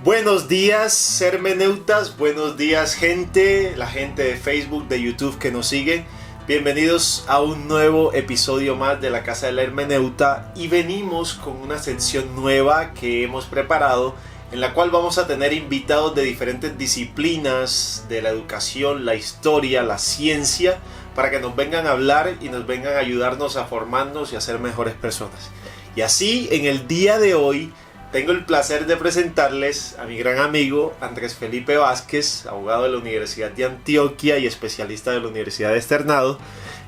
Buenos días, hermeneutas, buenos días, gente, la gente de Facebook, de YouTube que nos sigue. Bienvenidos a un nuevo episodio más de la Casa de la Hermeneuta y venimos con una sección nueva que hemos preparado en la cual vamos a tener invitados de diferentes disciplinas de la educación, la historia, la ciencia, para que nos vengan a hablar y nos vengan a ayudarnos a formarnos y a ser mejores personas. Y así, en el día de hoy, tengo el placer de presentarles a mi gran amigo Andrés Felipe Vázquez, abogado de la Universidad de Antioquia y especialista de la Universidad de Externado,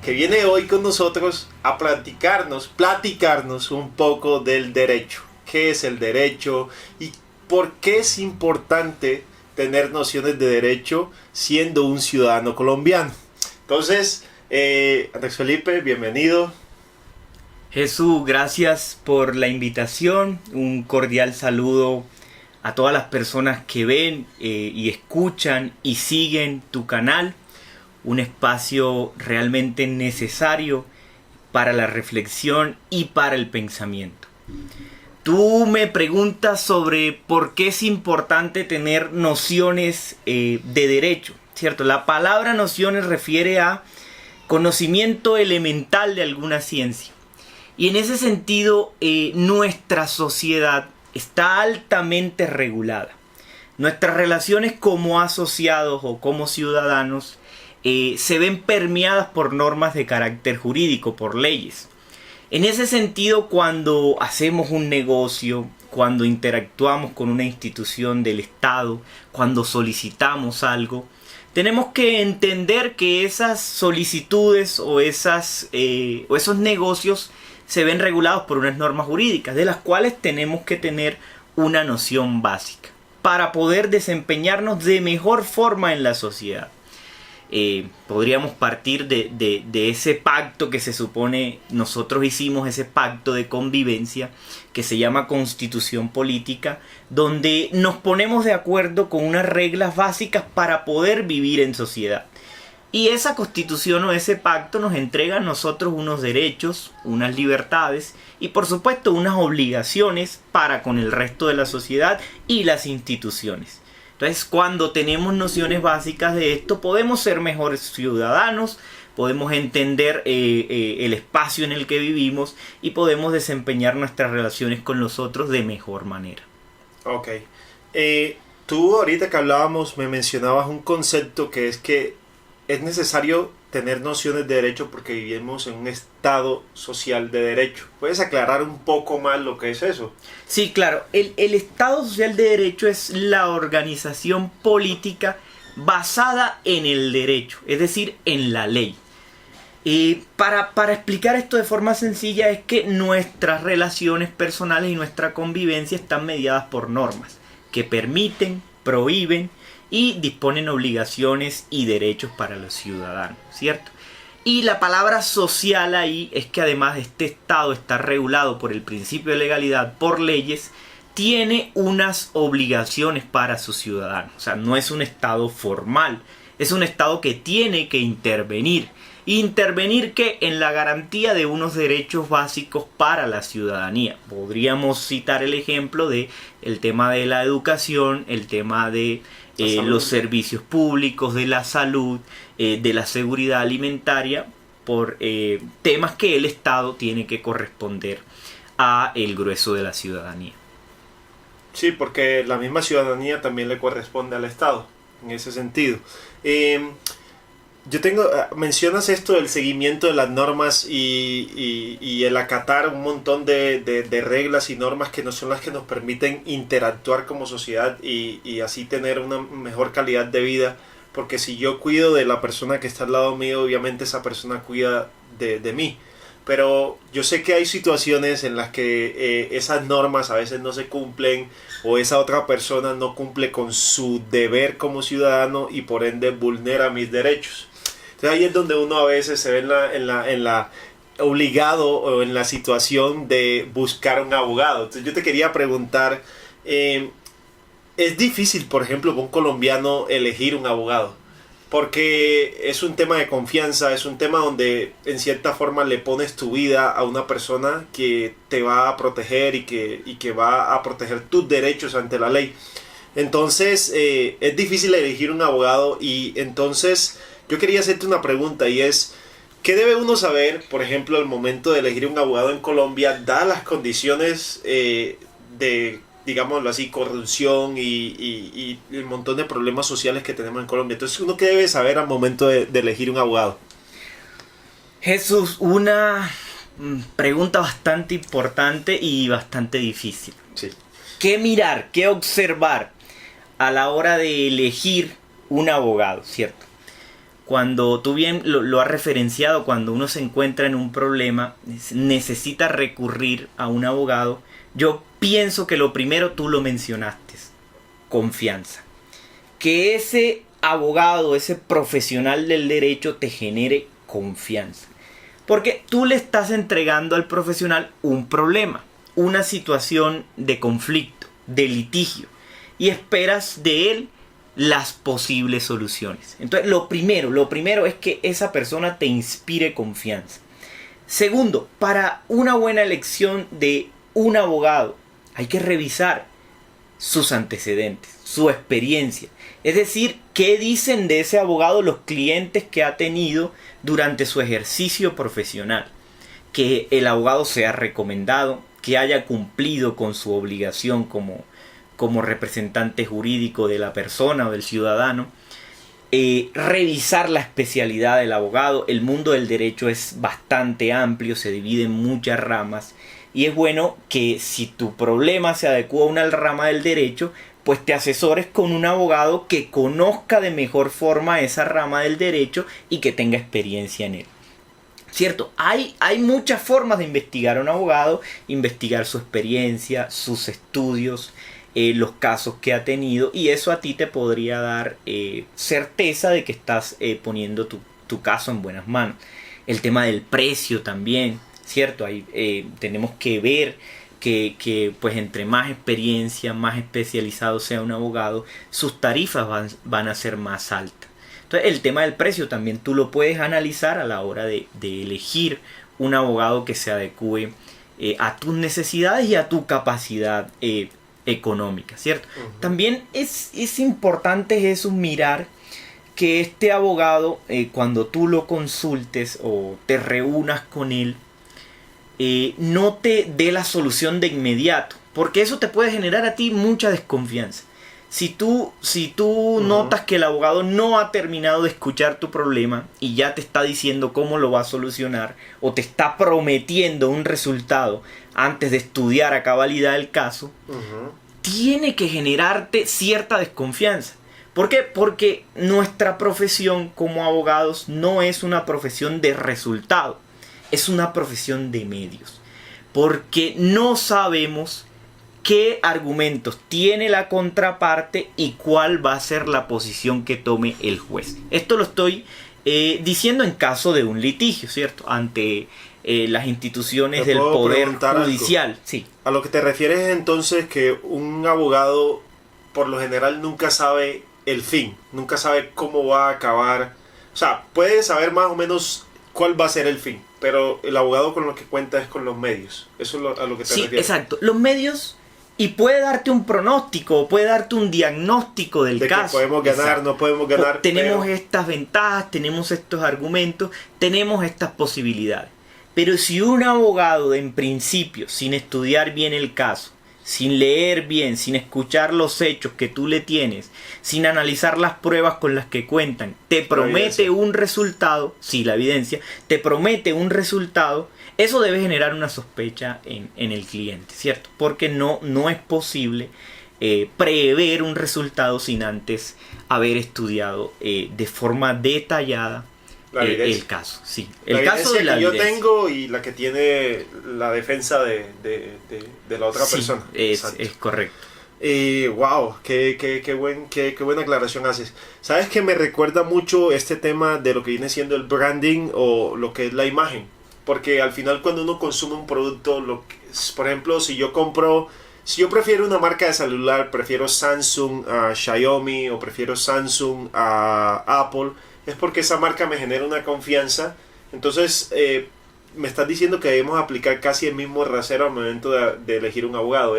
que viene hoy con nosotros a platicarnos un poco del derecho. ¿Qué es el derecho y por qué es importante tener nociones de derecho siendo un ciudadano colombiano? Entonces, Andrés Felipe, bienvenido. Jesús, gracias por la invitación. Un cordial saludo a todas las personas que ven y escuchan y siguen tu canal. Un espacio realmente necesario para la reflexión y para el pensamiento. Tú me preguntas sobre por qué es importante tener nociones de derecho, ¿cierto? La palabra nociones refiere a conocimiento elemental de alguna ciencia. Y en ese sentido, nuestra sociedad está altamente regulada. Nuestras relaciones como asociados o como ciudadanos se ven permeadas por normas de carácter jurídico, por leyes. En ese sentido, cuando hacemos un negocio, cuando interactuamos con una institución del Estado, cuando solicitamos algo, tenemos que entender que esas solicitudes o esos negocios se ven regulados por unas normas jurídicas, de las cuales tenemos que tener una noción básica para poder desempeñarnos de mejor forma en la sociedad. Podríamos partir de ese pacto que se supone nosotros hicimos, ese pacto de convivencia que se llama Constitución Política, donde nos ponemos de acuerdo con unas reglas básicas para poder vivir en sociedad. Y esa constitución o ese pacto nos entrega a nosotros unos derechos, unas libertades y por supuesto unas obligaciones para con el resto de la sociedad y las instituciones. Entonces, cuando tenemos nociones básicas de esto, podemos ser mejores ciudadanos, podemos entender el espacio en el que vivimos y podemos desempeñar nuestras relaciones con los otros de mejor manera. Ok. Tú ahorita que hablábamos me mencionabas un concepto que es que es necesario tener nociones de derecho porque vivimos en un estado social de derecho. ¿Puedes aclarar un poco más lo que es eso? Sí, claro. El Estado social de derecho es la organización política basada en el derecho, es decir, en la ley. Para explicar esto de forma sencilla es que nuestras relaciones personales y nuestra convivencia están mediadas por normas que permiten, prohíben y disponen obligaciones y derechos para los ciudadanos, ¿cierto? Y la palabra social ahí es que además este Estado está regulado por el principio de legalidad, por leyes, tiene unas obligaciones para sus ciudadanos. O sea, no es un Estado formal, es un Estado que tiene que intervenir. Intervenir que en la garantía de unos derechos básicos para la ciudadanía. Podríamos citar el ejemplo de el tema de la educación, el tema de los servicios públicos, de la salud, de la seguridad alimentaria, por temas que el Estado tiene que corresponder a el grueso de la ciudadanía. Sí, porque la misma ciudadanía también le corresponde al Estado, en ese sentido. Mencionas esto del seguimiento de las normas y el acatar un montón de reglas y normas que no son las que nos permiten interactuar como sociedad y así tener una mejor calidad de vida, porque si yo cuido de la persona que está al lado mío, obviamente esa persona cuida de mí. Pero yo sé que hay situaciones en las que esas normas a veces no se cumplen o esa otra persona no cumple con su deber como ciudadano y por ende vulnera mis derechos. Entonces ahí es donde uno a veces se ve en la obligado o en la situación de buscar un abogado. Entonces yo te quería preguntar, ¿es difícil, por ejemplo, para un colombiano elegir un abogado? Porque es un tema de confianza, es un tema donde en cierta forma le pones tu vida a una persona que te va a proteger y que va a proteger tus derechos ante la ley. Entonces, es difícil elegir un abogado y entonces yo quería hacerte una pregunta y es, ¿qué debe uno saber, por ejemplo, al momento de elegir un abogado en Colombia, dadas las condiciones de, digámoslo así, corrupción y el montón de problemas sociales que tenemos en Colombia? Entonces, ¿uno qué debe saber al momento de elegir un abogado? Jesús, una pregunta bastante importante y bastante difícil. Sí. ¿Qué mirar, qué observar a la hora de elegir un abogado, cierto? Cuando tú bien lo has referenciado, cuando uno se encuentra en un problema, necesita recurrir a un abogado, yo pienso que lo primero tú lo mencionaste, confianza. Que ese abogado, ese profesional del derecho te genere confianza. Porque tú le estás entregando al profesional un problema, una situación de conflicto, de litigio, y esperas de él las posibles soluciones. Entonces, lo primero es que esa persona te inspire confianza. Segundo, para una buena elección de un abogado, hay que revisar sus antecedentes, su experiencia. Es decir, qué dicen de ese abogado los clientes que ha tenido durante su ejercicio profesional. Que el abogado sea recomendado, que haya cumplido con su obligación como representante jurídico de la persona o del ciudadano. Revisar la especialidad del abogado. El mundo del derecho es bastante amplio, se divide en muchas ramas. Y es bueno que si tu problema se adecua a una rama del derecho, pues te asesores con un abogado que conozca de mejor forma esa rama del derecho y que tenga experiencia en él. ¿Cierto? Hay muchas formas de investigar a un abogado, investigar su experiencia, sus estudios, los casos que ha tenido, y eso a ti te podría dar certeza de que estás poniendo tu caso en buenas manos. El tema del precio también, ¿cierto? Tenemos que ver que pues entre más experiencia, más especializado sea un abogado, sus tarifas van a ser más altas. Entonces el tema del precio también tú lo puedes analizar a la hora de elegir un abogado que se adecue a tus necesidades y a tu capacidad económica, ¿cierto? Uh-huh. También es importante, Jesús, mirar que este abogado, cuando tú lo consultes o te reúnas con él, no te dé la solución de inmediato, porque eso te puede generar a ti mucha desconfianza. Si tú uh-huh. notas que el abogado no ha terminado de escuchar tu problema y ya te está diciendo cómo lo va a solucionar, o te está prometiendo un resultado antes de estudiar a cabalidad el caso, uh-huh. tiene que generarte cierta desconfianza. ¿Por qué? Porque nuestra profesión como abogados no es una profesión de resultado, es una profesión de medios. Porque no sabemos qué argumentos tiene la contraparte y cuál va a ser la posición que tome el juez. Esto lo estoy diciendo en caso de un litigio, ¿cierto? Ante las instituciones del poder judicial. Sí. A lo que te refieres es entonces que un abogado por lo general nunca sabe el fin, nunca sabe cómo va a acabar. O sea, puede saber más o menos cuál va a ser el fin, pero el abogado con lo que cuenta es con los medios. Eso es a lo que te refieres. Sí, exacto. Los medios, y puede darte un pronóstico, puede darte un diagnóstico del caso. Que podemos ganar, exacto. No podemos ganar. Tenemos estas ventajas, tenemos estos argumentos, tenemos estas posibilidades. Pero si un abogado en principio, sin estudiar bien el caso, sin leer bien, sin escuchar los hechos que tú le tienes, sin analizar las pruebas con las que cuentan, te promete un resultado, sí, la evidencia, te promete un resultado, eso debe generar una sospecha en el cliente, ¿cierto? Porque no es posible prever un resultado sin antes haber estudiado de forma detallada el caso, sí. El caso de la que yo tengo y la que tiene la defensa de la otra persona. Es correcto. Wow, qué buena aclaración haces. ¿Sabes que me recuerda mucho este tema de lo que viene siendo el branding o lo que es la imagen? Porque al final cuando uno consume un producto, por ejemplo, si yo prefiero una marca de celular, prefiero Samsung a Xiaomi o prefiero Samsung a Apple, es porque esa marca me genera una confianza. Entonces me estás diciendo que debemos aplicar casi el mismo rasero al momento de elegir un abogado.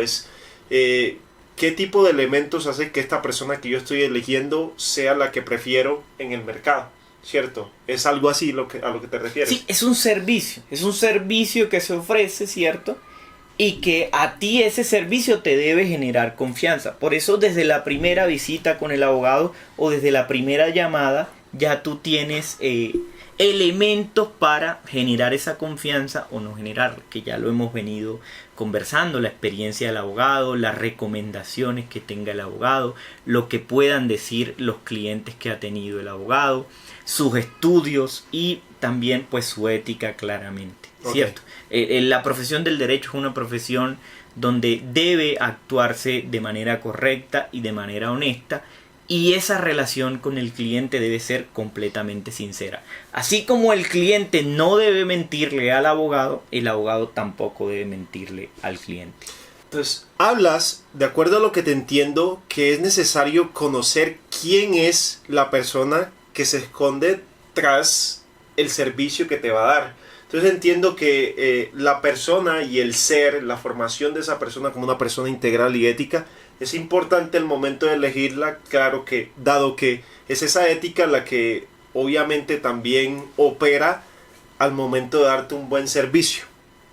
qué tipo de elementos hace que esta persona que yo estoy eligiendo sea la que prefiero en el mercado, ¿cierto? ¿Es algo así a lo que te refieres? Sí, es un servicio que se ofrece, ¿cierto? Y que a ti ese servicio te debe generar confianza. Por eso desde la primera visita con el abogado o desde la primera llamada ya tú tienes elementos para generar esa confianza o no generarla, que ya lo hemos venido conversando, la experiencia del abogado, las recomendaciones que tenga el abogado, lo que puedan decir los clientes que ha tenido el abogado, sus estudios y también pues su ética claramente, ¿cierto? La profesión del derecho es una profesión donde debe actuarse de manera correcta y de manera honesta, y esa relación con el cliente debe ser completamente sincera. Así como el cliente no debe mentirle al abogado, el abogado tampoco debe mentirle al cliente. Entonces, hablas, de acuerdo a lo que te entiendo, que es necesario conocer quién es la persona que se esconde tras el servicio que te va a dar. Entonces entiendo que la persona y el ser, la formación de esa persona como una persona integral y ética, es importante el momento de elegirla, claro que, dado que es esa ética la que obviamente también opera al momento de darte un buen servicio,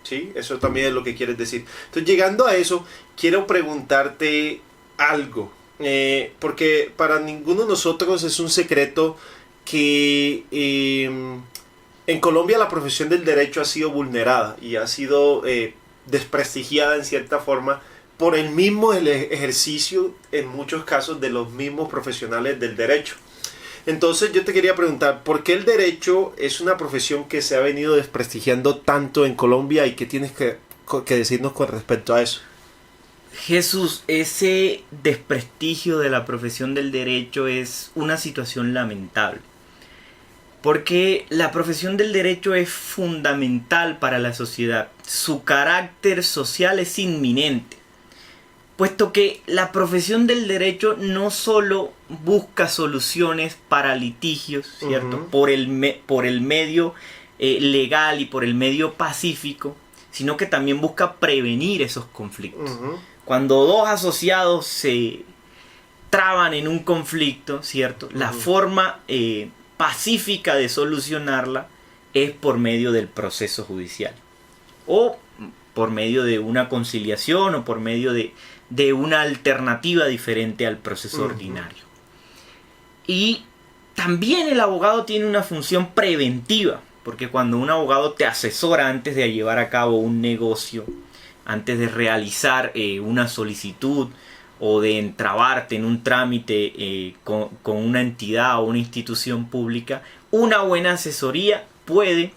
¿sí? Eso también es lo que quieres decir. Entonces, llegando a eso, quiero preguntarte algo, porque para ninguno de nosotros es un secreto que en Colombia la profesión del derecho ha sido vulnerada y ha sido desprestigiada en cierta forma por el mismo ejercicio, en muchos casos, de los mismos profesionales del derecho. Entonces yo te quería preguntar, ¿por qué el derecho es una profesión que se ha venido desprestigiando tanto en Colombia y qué tienes que decirnos con respecto a eso? Jesús, ese desprestigio de la profesión del derecho es una situación lamentable, porque la profesión del derecho es fundamental para la sociedad. Su carácter social es inminente, puesto que la profesión del derecho no solo busca soluciones para litigios, ¿cierto? Por el medio legal y por el medio pacífico, sino que también busca prevenir esos conflictos. Cuando dos asociados se traban en un conflicto, ¿cierto? La forma pacífica de solucionarla es por medio del proceso judicial, o por medio de una conciliación, o por medio de una alternativa diferente al proceso ordinario. Y también el abogado tiene una función preventiva, porque cuando un abogado te asesora antes de llevar a cabo un negocio, antes de realizar una solicitud o de entrabarte en un trámite con una entidad o una institución pública, una buena asesoría puede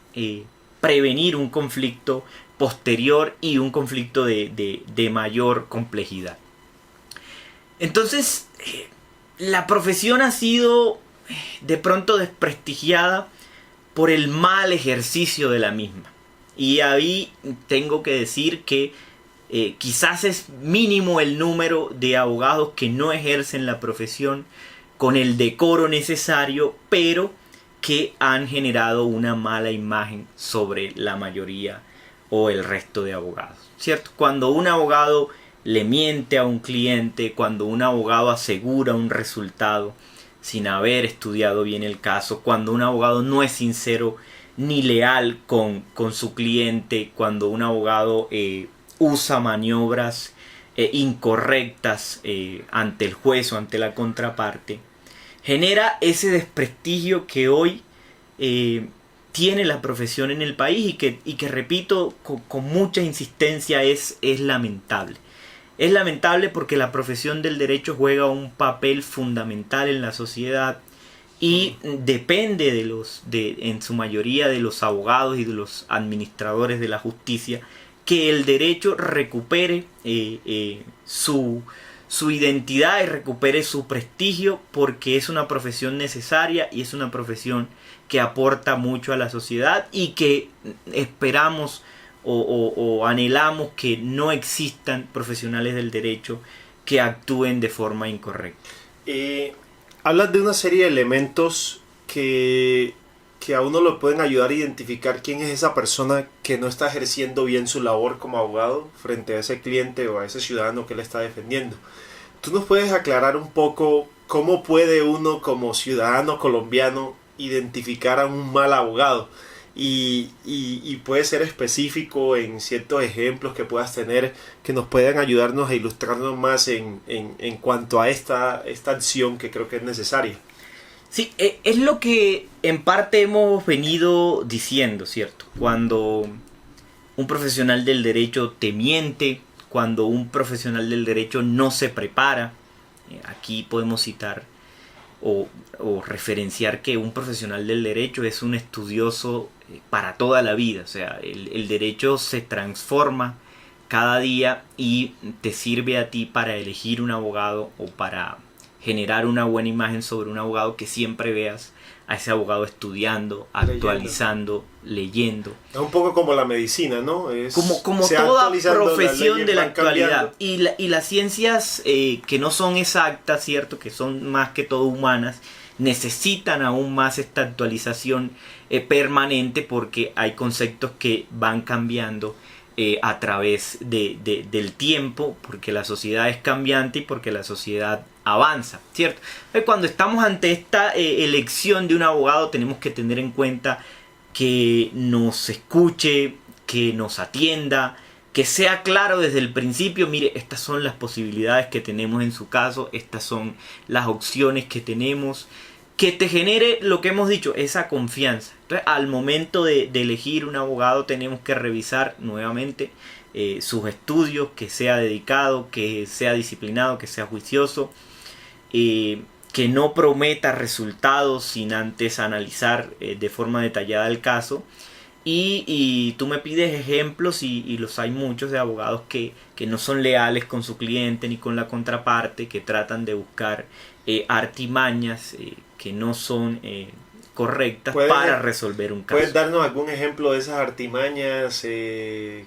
prevenir un conflicto posterior y un conflicto de mayor complejidad. Entonces, la profesión ha sido de pronto desprestigiada por el mal ejercicio de la misma. Y ahí tengo que decir que quizás es mínimo el número de abogados que no ejercen la profesión con el decoro necesario, pero que han generado una mala imagen sobre la mayoría o el resto de abogados, ¿cierto? Cuando un abogado le miente a un cliente, cuando un abogado asegura un resultado sin haber estudiado bien el caso, cuando un abogado no es sincero ni leal con su cliente, cuando un abogado usa maniobras incorrectas ante el juez o ante la contraparte, genera ese desprestigio que hoy tiene la profesión en el país y que repito con mucha insistencia es lamentable. Es lamentable porque la profesión del derecho juega un papel fundamental en la sociedad y depende en su mayoría de los abogados y de los administradores de la justicia que el derecho recupere su identidad y recupere su prestigio, porque es una profesión necesaria y es una profesión que aporta mucho a la sociedad y que esperamos o anhelamos que no existan profesionales del derecho que actúen de forma incorrecta. Hablas de una serie de elementos que que a uno lo pueden ayudar a identificar quién es esa persona que no está ejerciendo bien su labor como abogado frente a ese cliente o a ese ciudadano que le está defendiendo. ¿Tú nos puedes aclarar un poco cómo puede uno como ciudadano colombiano identificar a un mal abogado? Y puede ser específico en ciertos ejemplos que puedas tener que nos puedan ayudarnos a ilustrarnos más en cuanto a esta acción que creo que es necesaria. Sí, es lo que en parte hemos venido diciendo, ¿cierto? Cuando un profesional del derecho te miente, cuando un profesional del derecho no se prepara, aquí podemos citar o referenciar que un profesional del derecho es un estudioso para toda la vida. O sea, el derecho se transforma cada día y te sirve a ti para elegir un abogado o para generar una buena imagen sobre un abogado, que siempre veas a ese abogado estudiando, actualizando, leyendo. Es un poco como la medicina, ¿no? Como toda profesión de la actualidad. Y las ciencias que no son exactas, ¿cierto? Que son más que todo humanas, necesitan aún más esta actualización permanente, porque hay conceptos que van cambiando a través del tiempo, porque la sociedad es cambiante y porque la sociedad avanza, ¿cierto? Cuando estamos ante esta elección de un abogado, tenemos que tener en cuenta que nos escuche, que nos atienda, que sea claro desde el principio. Mire, estas son las posibilidades que tenemos en su caso, estas son las opciones que tenemos, que te genere lo que hemos dicho, esa confianza. Entonces, al momento de elegir un abogado, tenemos que revisar nuevamente sus estudios, que sea dedicado, que sea disciplinado, que sea juicioso, que no prometa resultados sin antes analizar de forma detallada el caso. Y tú me pides ejemplos, y los hay muchos, de abogados que no son leales con su cliente ni con la contraparte, que tratan de buscar artimañas que no son correctas para resolver un caso. ¿Puedes darnos algún ejemplo de esas artimañas que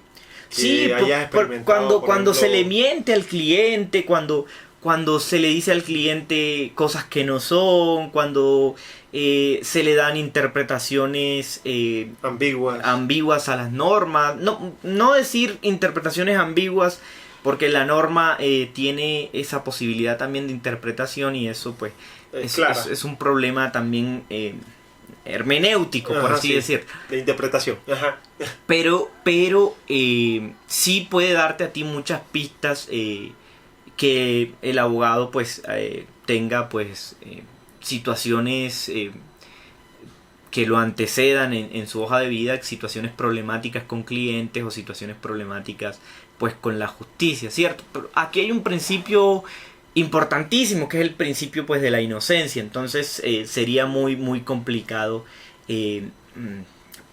sí, hayas experimentado? Cuando ejemplo, se le miente al cliente, cuando se le dice al cliente cosas que no son, cuando se le dan interpretaciones ambiguas a las normas. No decir interpretaciones ambiguas, porque la norma tiene esa posibilidad también de interpretación, y eso pues es un problema también hermenéutico, por así decir. De interpretación. Ajá. Pero sí puede darte a ti muchas pistas que el abogado pues tenga pues situaciones que lo antecedan en su hoja de vida, situaciones problemáticas con clientes o situaciones problemáticas pues con la justicia, ¿cierto? Pero aquí hay un principio importantísimo, que es el principio pues de la inocencia. Entonces sería muy muy complicado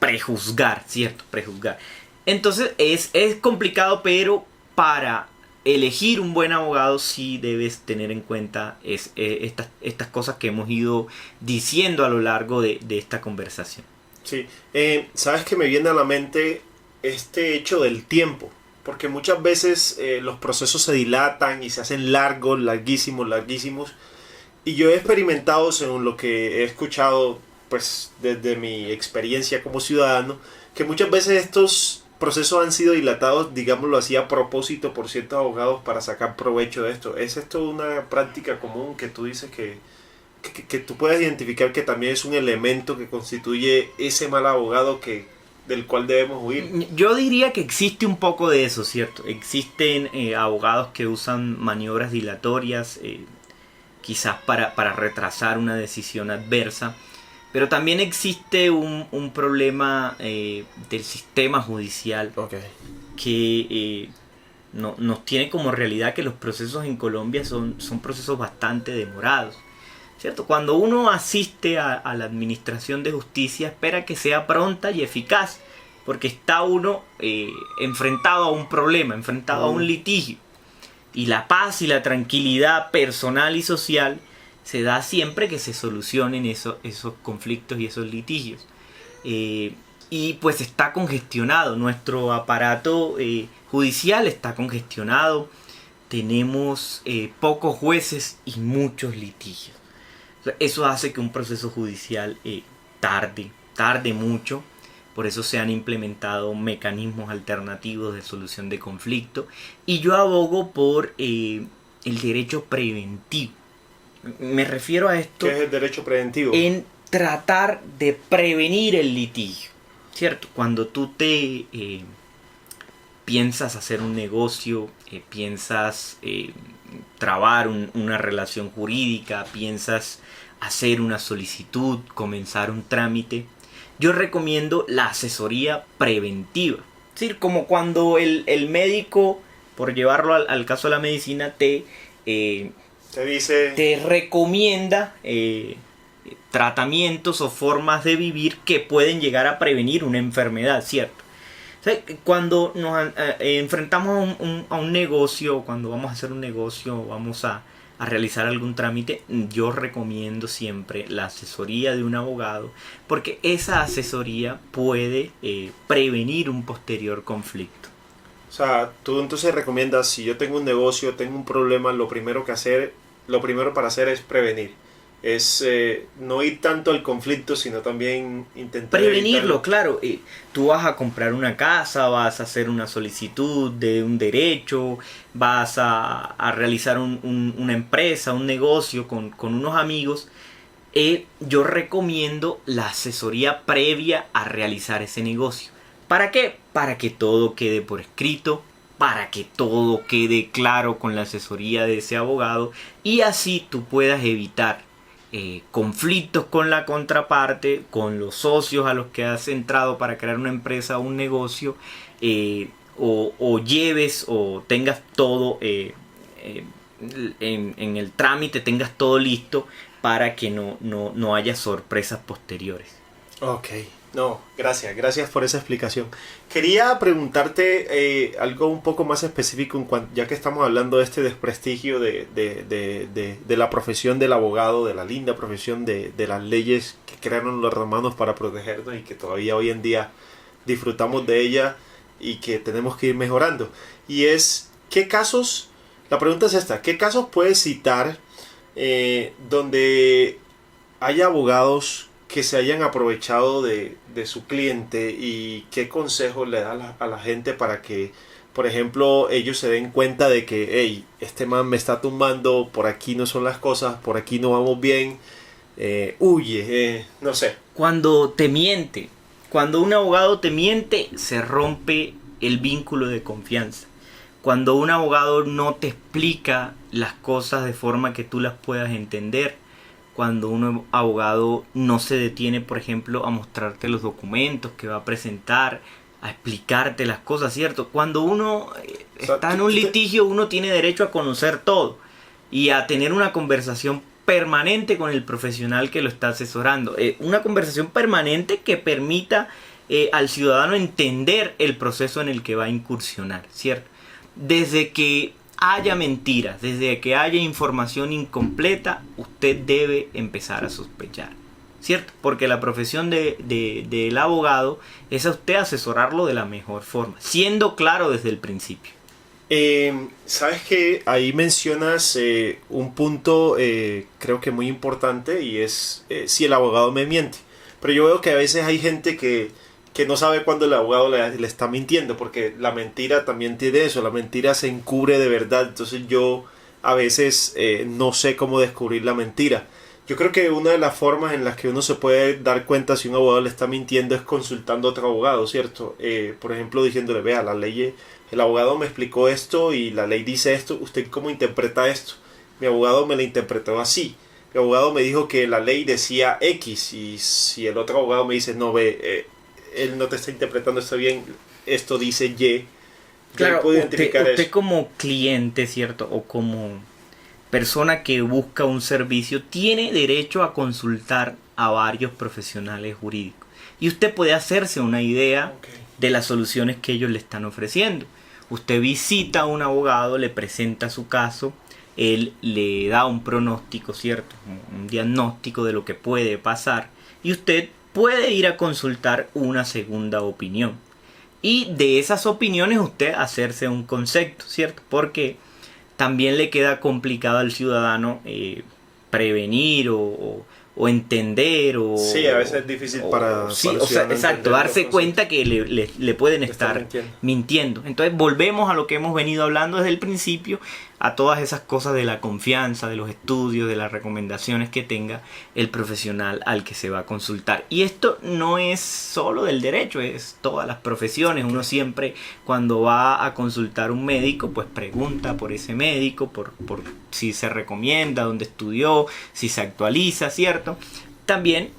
prejuzgar, ¿cierto? Prejuzgar. Entonces es complicado, pero para elegir un buen abogado sí debes tener en cuenta estas cosas que hemos ido diciendo a lo largo de esta conversación. Sí, sabes que me viene a la mente este hecho del tiempo, porque muchas veces los procesos se dilatan y se hacen larguísimos, y yo he experimentado, según lo que he escuchado pues desde mi experiencia como ciudadano, que muchas veces estos procesos han sido dilatados, digámoslo así, a propósito por ciertos abogados para sacar provecho de esto. ¿Es esto una práctica común que tú dices que tú puedes identificar que también es un elemento que constituye ese mal abogado del cual debemos huir? Yo diría que existe un poco de eso, ¿cierto? Existen abogados que usan maniobras dilatorias, quizás para retrasar una decisión adversa. Pero también existe un problema del sistema judicial, que nos tiene como realidad que los procesos en Colombia son procesos bastante demorados, ¿cierto? Cuando uno asiste a la administración de justicia, espera que sea pronta y eficaz, porque está uno enfrentado a un problema, enfrentado a un litigio. Y la paz y la tranquilidad personal y social se da siempre que se solucionen esos conflictos y esos litigios. Y pues está congestionado, nuestro aparato judicial está congestionado, tenemos pocos jueces y muchos litigios. Eso hace que un proceso judicial tarde, tarde mucho. Por eso se han implementado mecanismos alternativos de solución de conflicto. Y yo abogo por el derecho preventivo. Me refiero a esto. ¿Qué es el derecho preventivo? En tratar de prevenir el litigio, ¿cierto? Cuando tú te piensas hacer un negocio, piensas trabar una relación jurídica, piensas hacer una solicitud, comenzar un trámite, yo recomiendo la asesoría preventiva. Es decir, como cuando el médico, por llevarlo al caso de la medicina, te recomienda tratamientos o formas de vivir que pueden llegar a prevenir una enfermedad, ¿cierto? O sea, cuando nos enfrentamos a un negocio, cuando vamos a hacer un negocio, vamos a realizar algún trámite, yo recomiendo siempre la asesoría de un abogado, porque esa asesoría puede prevenir un posterior conflicto. O sea, tú entonces recomiendas, si yo tengo un negocio, tengo un problema, lo primero para hacer es prevenir. Es no ir tanto al conflicto, sino también intentar prevenirlo, evitarlo. claro. Tú vas a comprar una casa, vas a hacer una solicitud de un derecho, vas a realizar una empresa, un negocio con unos amigos. Yo recomiendo la asesoría previa a realizar ese negocio. ¿Para qué? Para que todo quede por escrito, para que todo quede claro con la asesoría de ese abogado y así tú puedas evitar conflictos con la contraparte, con los socios a los que has entrado para crear una empresa o un negocio, o lleves o tengas todo en el trámite, tengas todo listo para que no haya sorpresas posteriores. Ok, no, gracias por esa explicación. Quería preguntarte algo un poco más específico, ya que estamos hablando de este desprestigio de la profesión del abogado, de la linda profesión de las leyes que crearon los romanos para protegernos y que todavía hoy en día disfrutamos de ella y que tenemos que ir mejorando. Y es, la pregunta es esta, ¿qué casos puedes citar donde haya abogados que se hayan aprovechado de su cliente y qué consejos le da a la gente para que, por ejemplo, ellos se den cuenta de que, hey, este man me está tumbando, por aquí no son las cosas, por aquí no vamos bien, huye, no sé. Cuando te miente, cuando un abogado te miente, se rompe el vínculo de confianza. Cuando un abogado no te explica las cosas de forma que tú las puedas entender, cuando un abogado no se detiene, por ejemplo, a mostrarte los documentos que va a presentar, a explicarte las cosas, ¿cierto? Cuando uno está en un litigio, uno tiene derecho a conocer todo y a tener una conversación permanente con el profesional que lo está asesorando. Una conversación permanente que permita al ciudadano entender el proceso en el que va a incursionar, ¿cierto? Desde que haya mentiras, desde que haya información incompleta, usted debe empezar a sospechar, ¿cierto? Porque la profesión del abogado es a usted asesorarlo de la mejor forma, siendo claro desde el principio. Sabes que ahí mencionas un punto creo que muy importante y es si el abogado me miente. Pero yo veo que a veces hay gente que no sabe cuándo el abogado le está mintiendo, porque la mentira también tiene eso, la mentira se encubre de verdad. Entonces yo a veces no sé cómo descubrir la mentira. Yo creo que una de las formas en las que uno se puede dar cuenta si un abogado le está mintiendo es consultando a otro abogado, ¿cierto? Por ejemplo, diciéndole, vea, la ley, el abogado me explicó esto y la ley dice esto, ¿usted cómo interpreta esto? Mi abogado me la interpretó así. Mi abogado me dijo que la ley decía X y si el otro abogado me dice, no, ve, él no te está interpretando esto bien, esto dice Y. Claro, puedo identificar usted eso. como cliente, ¿cierto? O como persona que busca un servicio, tiene derecho a consultar a varios profesionales jurídicos. Y usted puede hacerse una idea de las soluciones que ellos le están ofreciendo. Usted visita a un abogado, le presenta su caso, él le da un pronóstico, ¿cierto? Un diagnóstico de lo que puede pasar. Y usted puede ir a consultar una segunda opinión. Y de esas opiniones usted hacerse un concepto, ¿cierto? Porque también le queda complicado al ciudadano prevenir o o entender o... Sí, a veces es difícil para sí, el o sea, ciudadano exacto, entender darse los cuenta que le pueden estar mintiendo. mintiendo. Entonces volvemos a lo que hemos venido hablando desde el principio, a todas esas cosas de la confianza, de los estudios, de las recomendaciones que tenga el profesional al que se va a consultar. Y esto no es solo del derecho, es todas las profesiones. Uno siempre cuando va a consultar a un médico, pues pregunta por ese médico, por si se recomienda, dónde estudió, si se actualiza, ¿cierto? También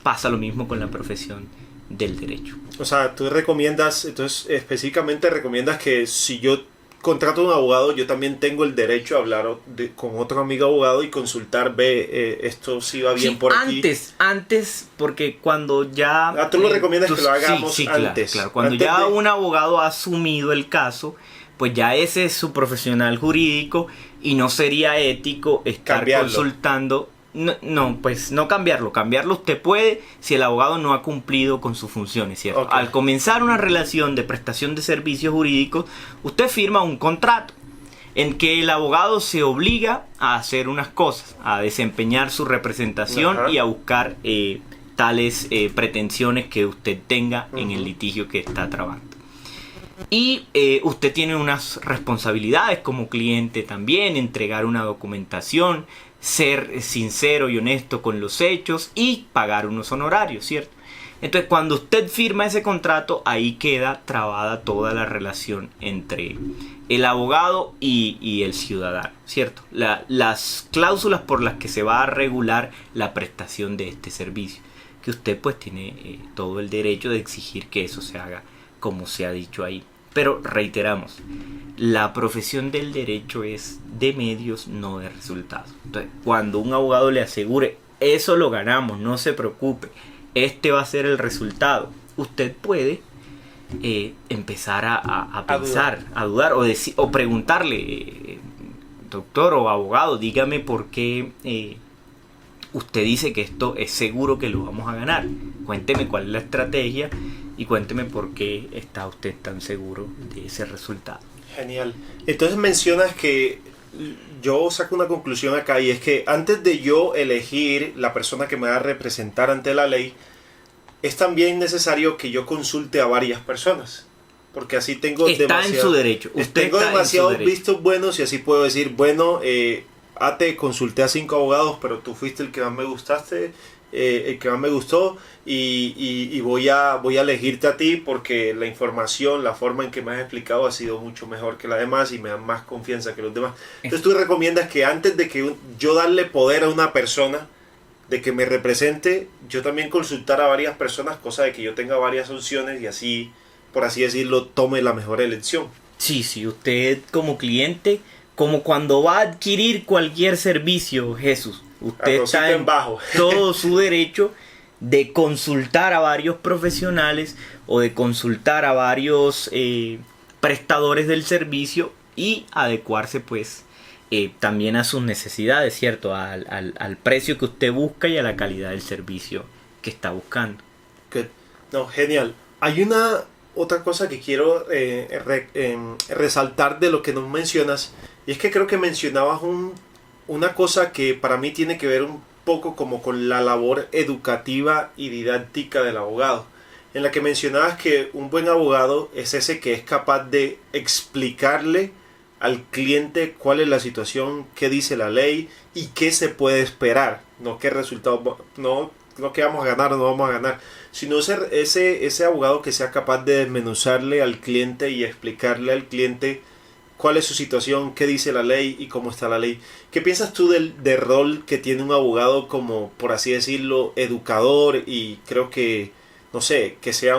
pasa lo mismo con la profesión del derecho. O sea, tú recomiendas, entonces específicamente recomiendas que si yo contrato a un abogado, yo también tengo el derecho a hablar con otro amigo abogado y consultar, esto sí va bien, sí, por aquí. Antes, porque cuando ya... tú lo recomiendas que lo hagamos sí, antes. Claro. Cuando antes ya un abogado ha asumido el caso, pues ya ese es su profesional jurídico y no sería ético estar consultando... No, pues no cambiarlo. Cambiarlo usted puede si el abogado no ha cumplilido con sus funciones, ¿cierto? Okay. Al comenzar una relación de prestación de servicios jurídicos, usted firma un contrato en que el abogado se obliga a hacer unas cosas, a desempeñar su representación y a buscar tales pretensiones que usted tenga en el litigio que está trabajando. Y usted tiene unas responsabilidades como cliente también, entregar una documentación, ser sincero y honesto con los hechos y pagar unos honorarios, ¿cierto? Entonces, cuando usted firma ese contrato, ahí queda trabada toda la relación entre el abogado y el ciudadano, ¿cierto? Las cláusulas por las que se va a regular la prestación de este servicio, que usted pues tiene todo el derecho de exigir que eso se haga como se ha dicho ahí. Pero reiteramos, la profesión del derecho es de medios, no de resultados. Entonces, cuando un abogado le asegure, eso lo ganamos, no se preocupe, este va a ser el resultado, usted puede empezar a pensar, a dudar o preguntarle, doctor o abogado, dígame por qué usted dice que esto es seguro que lo vamos a ganar. Cuénteme cuál es la estrategia y cuénteme por qué está usted tan seguro de ese resultado. Genial. Entonces mencionas que yo saco una conclusión acá, y es que antes de yo elegir la persona que me va a representar ante la ley, es también necesario que yo consulte a varias personas. Porque así tengo en su derecho. Tengo demasiados vistos buenos y así puedo decir, bueno, te consulté a 5 abogados, pero tú fuiste el que más me gustaste, el que más me gustó, y voy a elegirte a ti porque la información, la forma en que me has explicado ha sido mucho mejor que la demás y me da más confianza que los demás. Entonces tú recomiendas que antes de que yo darle poder a una persona de que me represente, yo también consultar a varias personas, cosa de que yo tenga varias opciones y así, por así decirlo, tome la mejor elección. Sí, usted como cliente, como cuando va a adquirir cualquier servicio, Jesús, usted está en todo su derecho de consultar a varios profesionales o de consultar a varios prestadores del servicio y adecuarse pues también a sus necesidades, ¿cierto? Al precio que usted busca y a la calidad del servicio que está buscando. No, genial. Hay una otra cosa que quiero resaltar de lo que nos mencionas, y es que creo que mencionabas una cosa que para mí tiene que ver un poco como con la labor educativa y didáctica del abogado, en la que mencionabas que un buen abogado es ese que es capaz de explicarle al cliente cuál es la situación, qué dice la ley y qué se puede esperar, no qué resultado, no que vamos a ganar o no vamos a ganar, sino ser ese abogado que sea capaz de desmenuzarle al cliente y explicarle al cliente cuál es su situación, qué dice la ley y cómo está la ley. ¿Qué piensas tú del rol que tiene un abogado como, por así decirlo, educador? Y creo que, no sé, que sea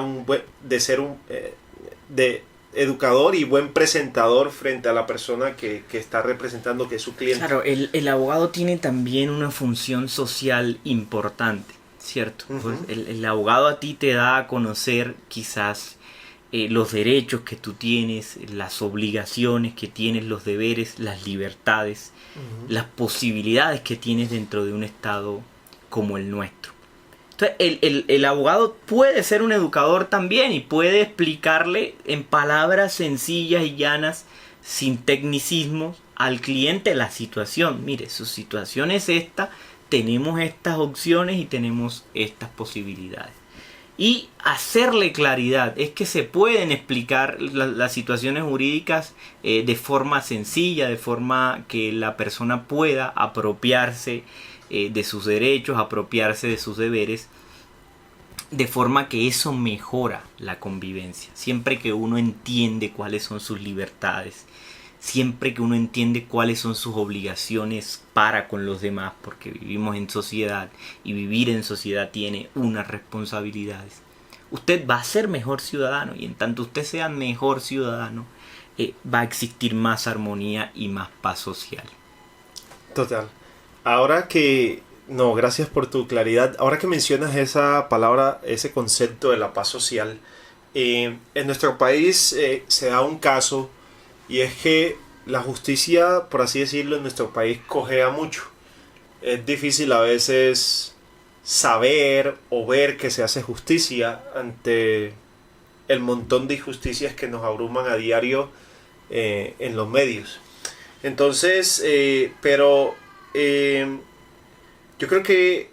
de educador y buen presentador frente a la persona que está representando, que es su cliente. Claro, el abogado tiene también una función social importante, ¿cierto? Uh-huh. Pues el abogado a ti te da a conocer quizás los derechos que tú tienes, las obligaciones que tienes, los deberes, las libertades, uh-huh, las posibilidades que tienes dentro de un estado como el nuestro. Entonces, el abogado puede ser un educador también y puede explicarle en palabras sencillas y llanas, sin tecnicismos, al cliente la situación. Mire, su situación es esta, tenemos estas opciones y tenemos estas posibilidades. Y hacerle claridad, es que se pueden explicar las situaciones jurídicas de forma sencilla, de forma que la persona pueda apropiarse de sus derechos, apropiarse de sus deberes, de forma que eso mejora la convivencia. Siempre que uno entiende cuáles son sus libertades, siempre que uno entiende cuáles son sus obligaciones para con los demás, porque vivimos en sociedad y vivir en sociedad tiene unas responsabilidades, usted va a ser mejor ciudadano, y en tanto usted sea mejor ciudadano, va a existir más armonía y más paz social. Total. Ahora que... No, gracias por tu claridad. Ahora que mencionas esa palabra, ese concepto de la paz social, en nuestro país se da un caso, y es que la justicia, por así decirlo, en nuestro país cojea mucho. Es difícil a veces saber o ver que se hace justicia ante el montón de injusticias que nos abruman a diario en los medios. Entonces, yo creo que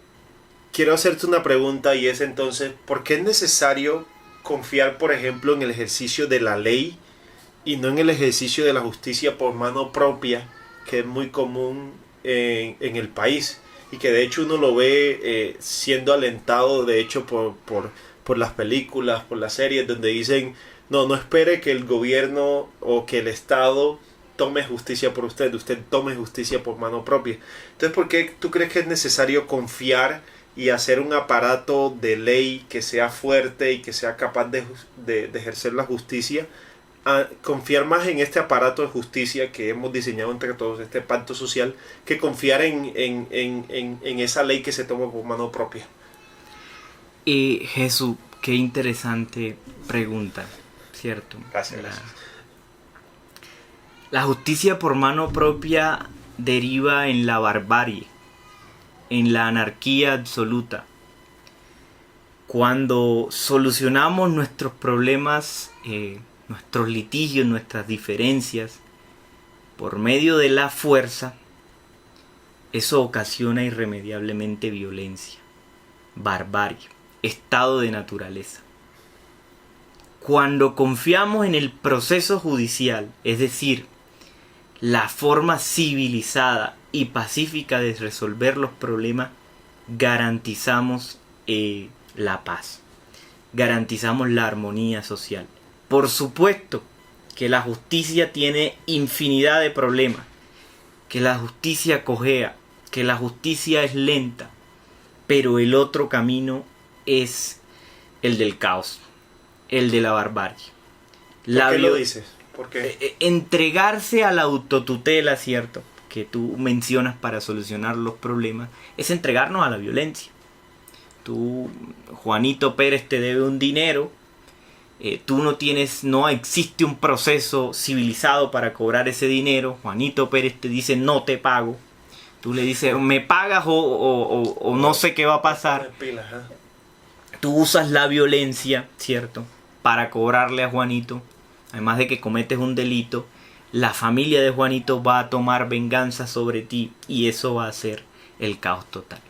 quiero hacerte una pregunta, y es entonces, ¿por qué es necesario confiar, por ejemplo, en el ejercicio de la ley y no en el ejercicio de la justicia por mano propia, que es muy común en el país? Y que de hecho uno lo ve siendo alentado, de hecho, por las películas, por las series, donde dicen, no espere que el gobierno o que el Estado tome justicia por usted tome justicia por mano propia. Entonces, ¿por qué tú crees que es necesario confiar y hacer un aparato de ley que sea fuerte y que sea capaz de ejercer la justicia? Confiar más en este aparato de justicia que hemos diseñado entre todos, este pacto social, que confiar en esa ley que se toma por mano propia. Jesús, qué interesante pregunta, ¿cierto? Gracias. La justicia por mano propia deriva en la barbarie, en la anarquía absoluta. Cuando solucionamos nuestros problemas, nuestros litigios, nuestras diferencias, por medio de la fuerza, eso ocasiona irremediablemente violencia, barbarie, estado de naturaleza. Cuando confiamos en el proceso judicial, es decir, la forma civilizada y pacífica de resolver los problemas, garantizamos la paz, garantizamos la armonía social. Por supuesto que la justicia tiene infinidad de problemas, que la justicia cojea, que la justicia es lenta, pero el otro camino es el del caos, el de la barbarie. ¿Por qué lo dices? ¿Por qué? Entregarse a la autotutela, ¿cierto?, que tú mencionas para solucionar los problemas, es entregarnos a la violencia. Tú, Juanito Pérez, te debe un dinero, no existe un proceso civilizado para cobrar ese dinero. Juanito Pérez te dice no te pago, tú le dices me pagas o no sé qué va a pasar. Tú usas la violencia, ¿cierto?, para cobrarle a Juanito. Además de que cometes un delito, la familia de Juanito va a tomar venganza sobre ti y eso va a ser el caos total.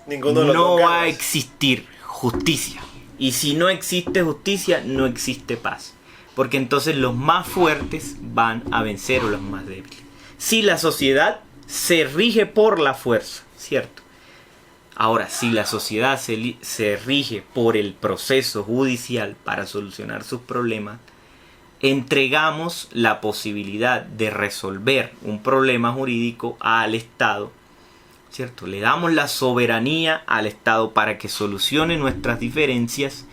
No va a existir justicia. Y si no existe justicia, no existe paz. Porque entonces los más fuertes van a vencer a los más débiles. Si la sociedad se rige por la fuerza, ¿cierto? Ahora, si la sociedad se rige por el proceso judicial para solucionar sus problemas, entregamos la posibilidad de resolver un problema jurídico al Estado, ¿cierto? Le damos la soberanía al Estado para que solucione nuestras diferencias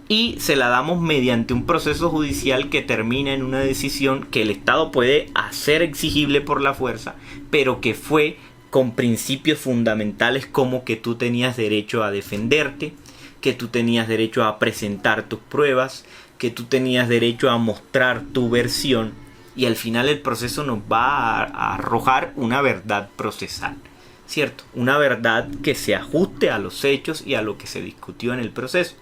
y se la damos mediante un proceso judicial que termina en una decisión que el Estado puede hacer exigible por la fuerza, pero que fue con principios fundamentales como que tú tenías derecho a defenderte, que tú tenías derecho a presentar tus pruebas, que tú tenías derecho a mostrar tu versión, y al final el proceso nos va a arrojar una verdad procesal, ¿cierto? Una verdad que se ajuste a los hechos y a lo que se discutió en el proceso.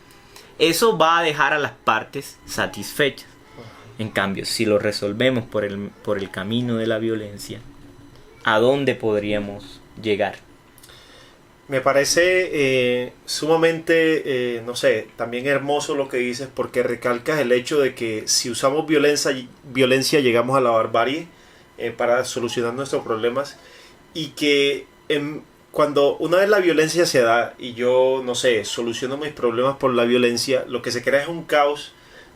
Eso va a dejar a las partes satisfechas. En cambio, si lo resolvemos por el camino de la violencia, ¿a dónde podríamos llegar? Me parece sumamente, no sé, también hermoso lo que dices porque recalcas el hecho de que si usamos violencia llegamos a la barbarie para solucionar nuestros problemas y que cuando una vez la violencia se da y yo, no sé, soluciono mis problemas por la violencia, lo que se crea es un caos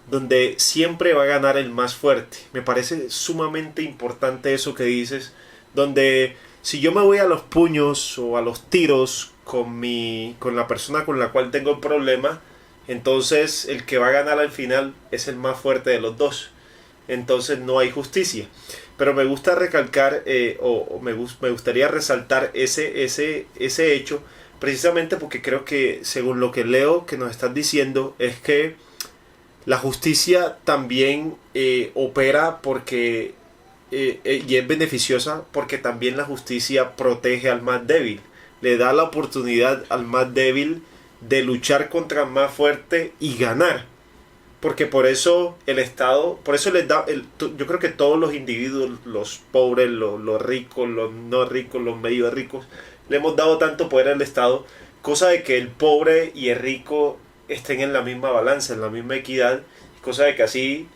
donde siempre va a ganar el más fuerte. Me parece sumamente importante eso que dices, donde si yo me voy a los puños o a los tiros con la persona con la cual tengo el problema, entonces el que va a ganar al final es el más fuerte de los dos. Entonces no hay justicia. Pero me gusta recalcar me gustaría resaltar ese hecho precisamente porque creo que según lo que leo que nos estás diciendo es que la justicia también opera porque y es beneficiosa porque también la justicia protege al más débil, le da la oportunidad al más débil de luchar contra el más fuerte y ganar, porque por eso el Estado, por eso les da, yo creo que todos los individuos, los pobres, los ricos, los no ricos, los medio ricos, le hemos dado tanto poder al Estado, cosa de que el pobre y el rico estén en la misma balanza, en la misma equidad, cosa de que así,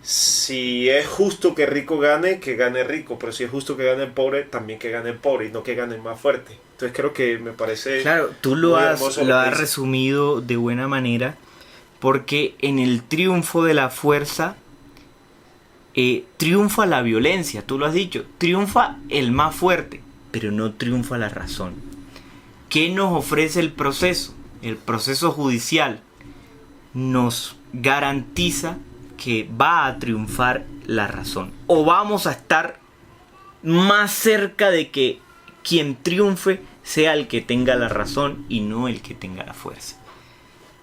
si es justo que rico gane, que gane rico, pero si es justo que gane el pobre, también que gane el pobre y no que gane el más fuerte. Entonces creo que me parece... Claro, tú lo has resumido de buena manera, porque en el triunfo de la fuerza triunfa la violencia, tú lo has dicho, triunfa el más fuerte, pero no triunfa la razón. ¿Qué nos ofrece el proceso? El proceso judicial nos garantiza que va a triunfar la razón, o vamos a estar más cerca de que quien triunfe sea el que tenga la razón y no el que tenga la fuerza.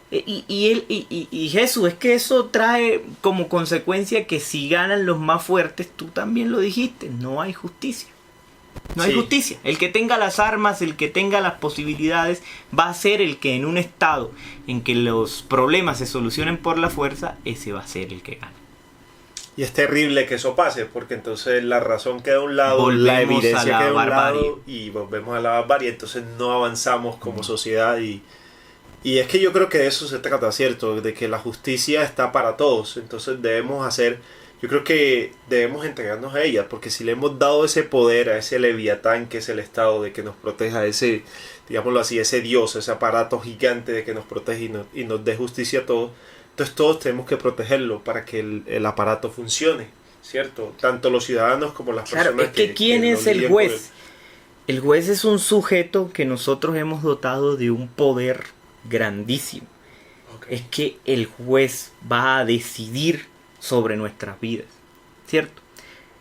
Y Jesús, es que eso trae como consecuencia que si ganan los más fuertes, tú también lo dijiste, no hay justicia. No hay justicia. El que tenga las armas, el que tenga las posibilidades, va a ser el que en un estado en que los problemas se solucionen por la fuerza, ese va a ser el que gane. Y es terrible que eso pase, porque entonces la razón queda a un lado, la evidencia queda a un lado y volvemos a la barbarie, entonces no avanzamos como sociedad y es que yo creo que de eso se trata, ¿cierto? De que la justicia está para todos, entonces yo creo que debemos entregarnos a ella, porque si le hemos dado ese poder a ese leviatán que es el Estado, de que nos proteja, ese, digámoslo así, ese Dios, ese aparato gigante de que nos protege y nos dé justicia a todos, entonces todos tenemos que protegerlo para que el aparato funcione, ¿cierto? Tanto los ciudadanos como las personas. Claro, es que ¿quién es el juez? El juez es un sujeto que nosotros hemos dotado de un poder grandísimo. Okay. Es que el juez va a decidir sobre nuestras vidas, ¿cierto?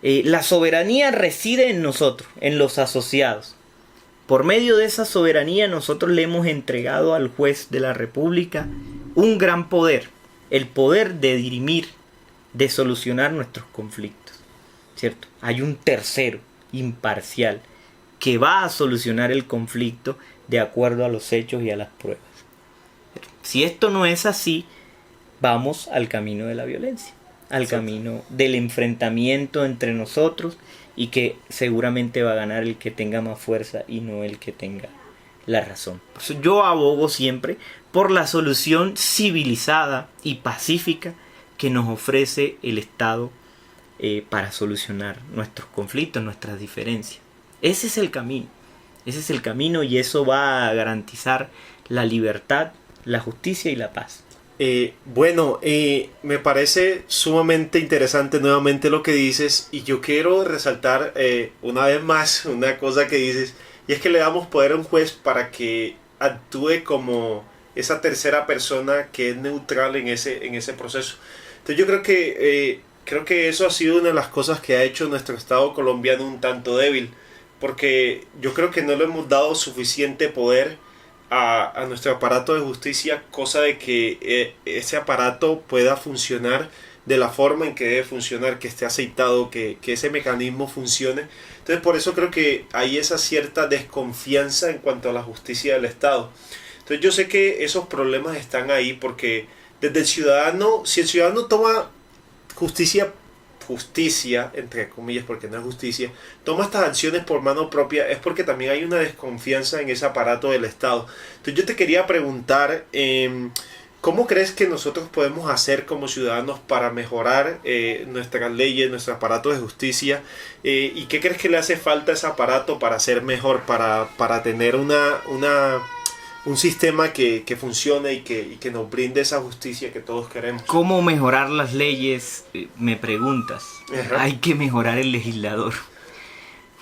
La soberanía reside en nosotros, en los asociados. Por medio de esa soberanía nosotros le hemos entregado al juez de la República un gran poder, el poder de dirimir, de solucionar nuestros conflictos, ¿cierto? Hay un tercero, imparcial, que va a solucionar el conflicto de acuerdo a los hechos y a las pruebas. Si esto no es así, vamos al camino de la violencia, al camino del enfrentamiento entre nosotros y que seguramente va a ganar el que tenga más fuerza y no el que tenga la razón. Por eso yo abogo siempre por la solución civilizada y pacífica que nos ofrece el Estado para solucionar nuestros conflictos, nuestras diferencias. Ese es el camino y eso va a garantizar la libertad, la justicia y la paz. Me parece sumamente interesante nuevamente lo que dices y yo quiero resaltar una vez más una cosa que dices y es que le damos poder a un juez para que actúe como esa tercera persona que es neutral en ese proceso. Entonces yo creo que eso ha sido una de las cosas que ha hecho nuestro Estado colombiano un tanto débil, porque yo creo que no le hemos dado suficiente poder a nuestro aparato de justicia, cosa de que ese aparato pueda funcionar de la forma en que debe funcionar, que esté aceitado, que ese mecanismo funcione. Entonces por eso creo que hay esa cierta desconfianza en cuanto a la justicia del Estado. Entonces yo sé que esos problemas están ahí porque desde el ciudadano, si el ciudadano toma justicia justicia, entre comillas, porque no es justicia, toma estas acciones por mano propia, es porque también hay una desconfianza en ese aparato del Estado. Entonces yo te quería preguntar, ¿cómo crees que nosotros podemos hacer como ciudadanos para mejorar nuestras leyes, nuestro aparato de justicia? ¿Y qué crees que le hace falta a ese aparato para ser mejor, para tener un sistema que funcione y que nos brinde esa justicia que todos queremos? ¿Cómo mejorar las leyes? Me preguntas. Ajá. Hay que mejorar el legislador.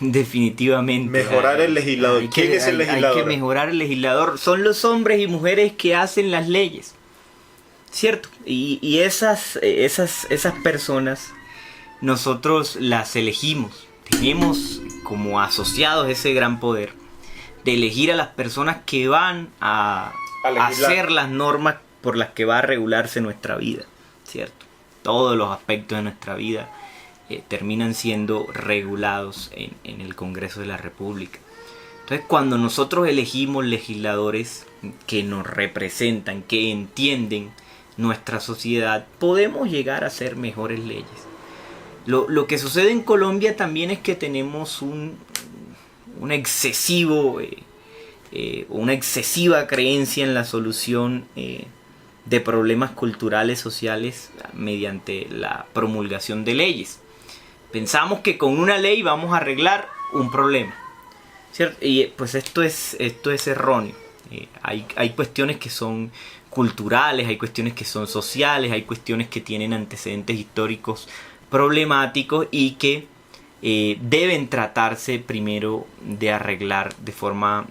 Definitivamente. Mejorar el legislador. ¿Quién es el legislador? Hay que mejorar el legislador. Son los hombres y mujeres que hacen las leyes. ¿Cierto? Y esas personas nosotros las elegimos. Tenemos como asociados ese gran poder de elegir a las personas que van a hacer las normas por las que va a regularse nuestra vida, ¿cierto? Todos los aspectos de nuestra vida terminan siendo regulados en el Congreso de la República. Entonces, cuando nosotros elegimos legisladores que nos representan, que entienden nuestra sociedad, podemos llegar a hacer mejores leyes. Lo que sucede en Colombia también es que tenemos una excesiva creencia en la solución de problemas culturales, sociales, mediante la promulgación de leyes. Pensamos que con una ley vamos a arreglar un problema, ¿cierto? Y pues esto es erróneo. Hay cuestiones que son culturales, hay cuestiones que son sociales, hay cuestiones que tienen antecedentes históricos problemáticos y que deben tratarse primero de arreglar de forma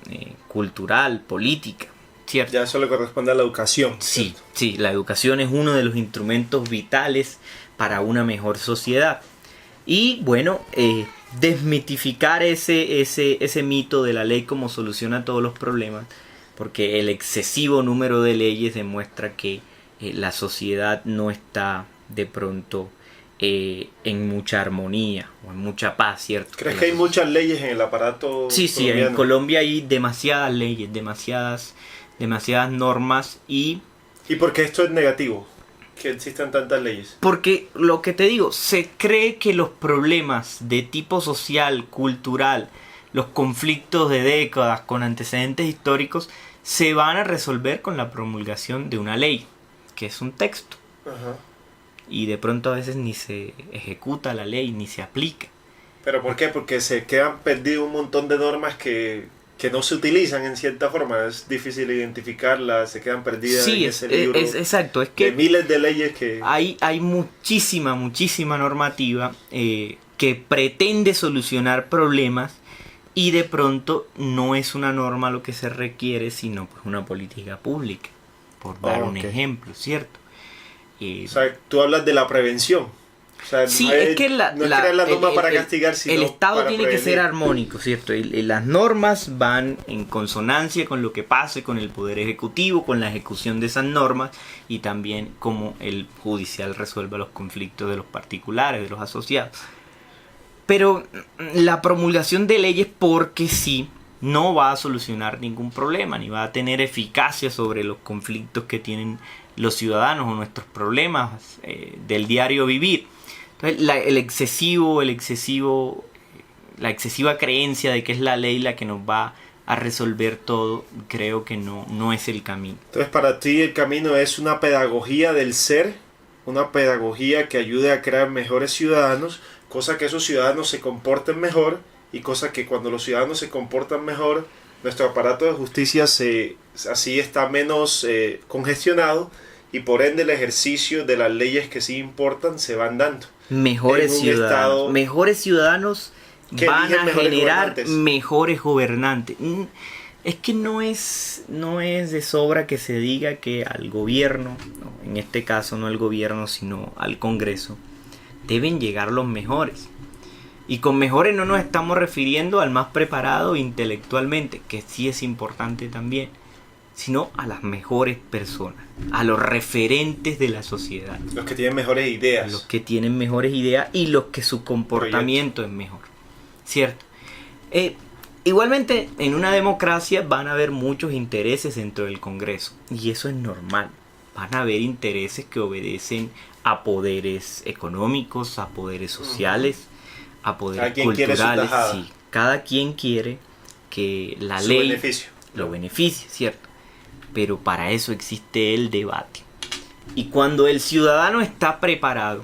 cultural, política, ¿cierto? Ya eso le corresponde a la educación. Sí, la educación es uno de los instrumentos vitales para una mejor sociedad. Y bueno, desmitificar ese mito de la ley como solución a todos los problemas, porque el excesivo número de leyes demuestra que la sociedad no está de pronto en mucha armonía o en mucha paz, ¿cierto? ¿Crees que hay muchas leyes en el aparato Sí, colombiano? En Colombia hay demasiadas leyes, demasiadas normas ¿Y por qué esto es negativo? Que existan tantas leyes. Porque lo que te digo, se cree que los problemas de tipo social, cultural, los conflictos de décadas con antecedentes históricos se van a resolver con la promulgación de una ley, que es un texto. Ajá. Y de pronto a veces ni se ejecuta la ley, ni se aplica. ¿Pero por qué? Porque se quedan perdidos un montón de normas que no se utilizan en cierta forma. Es difícil identificarlas, se quedan perdidas en ese libro. Exacto. Es que de miles de leyes que... Hay muchísima normativa que pretende solucionar problemas y de pronto no es una norma lo que se requiere, sino pues una política pública, por dar un ejemplo, ¿cierto? O sea, tú hablas de la prevención. O sea, sí, no es que crear la norma para castigar, sino el Estado para tiene prevenir. que ser armónico, ¿cierto? Y las normas van en consonancia con lo que pase con el Poder Ejecutivo, con la ejecución de esas normas y también cómo el judicial resuelva los conflictos de los particulares, de los asociados. Pero la promulgación de leyes, porque sí, no va a solucionar ningún problema, ni va a tener eficacia sobre los conflictos que tienen los ciudadanos o nuestros problemas del diario vivir. Entonces, la excesiva creencia de que es la ley la que nos va a resolver todo, creo que no es el camino. Entonces, para ti el camino es una pedagogía del ser, una pedagogía que ayude a crear mejores ciudadanos, cosa que esos ciudadanos se comporten mejor y cosa que cuando los ciudadanos se comportan mejor, nuestro aparato de justicia así está menos congestionado y por ende el ejercicio de las leyes que sí importan se van dando. Mejores ciudadanos van a generar mejores gobernantes. Es que no es de sobra que se diga que al gobierno, en este caso no al gobierno sino al Congreso, deben llegar los mejores. Y con mejores no nos estamos refiriendo al más preparado intelectualmente, que sí es importante también, sino a las mejores personas, a los referentes de la sociedad. Los que tienen mejores ideas. Los que tienen mejores ideas y los que su comportamiento es mejor, ¿cierto? Igualmente, en una democracia van a haber muchos intereses dentro del Congreso, y eso es normal. Van a haber intereses que obedecen a poderes económicos, a poderes sociales, a poderes Cada quien quiere su culturales. tajada. Sí, cada quien quiere que la Su ley beneficio. lo beneficie, ¿cierto? Pero para eso existe el debate. Y cuando el ciudadano está preparado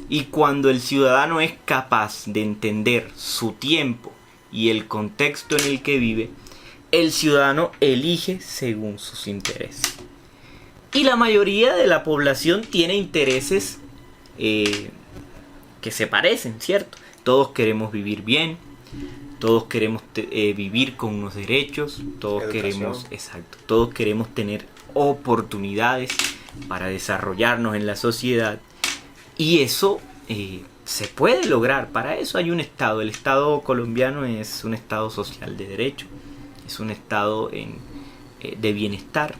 y cuando el ciudadano es capaz de entender su tiempo y el contexto en el que vive, el ciudadano elige según sus intereses. Y la mayoría de la población tiene intereses que se parecen, ¿cierto? Todos queremos vivir bien, todos queremos vivir con unos derechos, todos todos queremos tener oportunidades para desarrollarnos en la sociedad. Y eso se puede lograr. Para eso hay un Estado. El Estado colombiano es un Estado social de derecho, es un Estado de bienestar,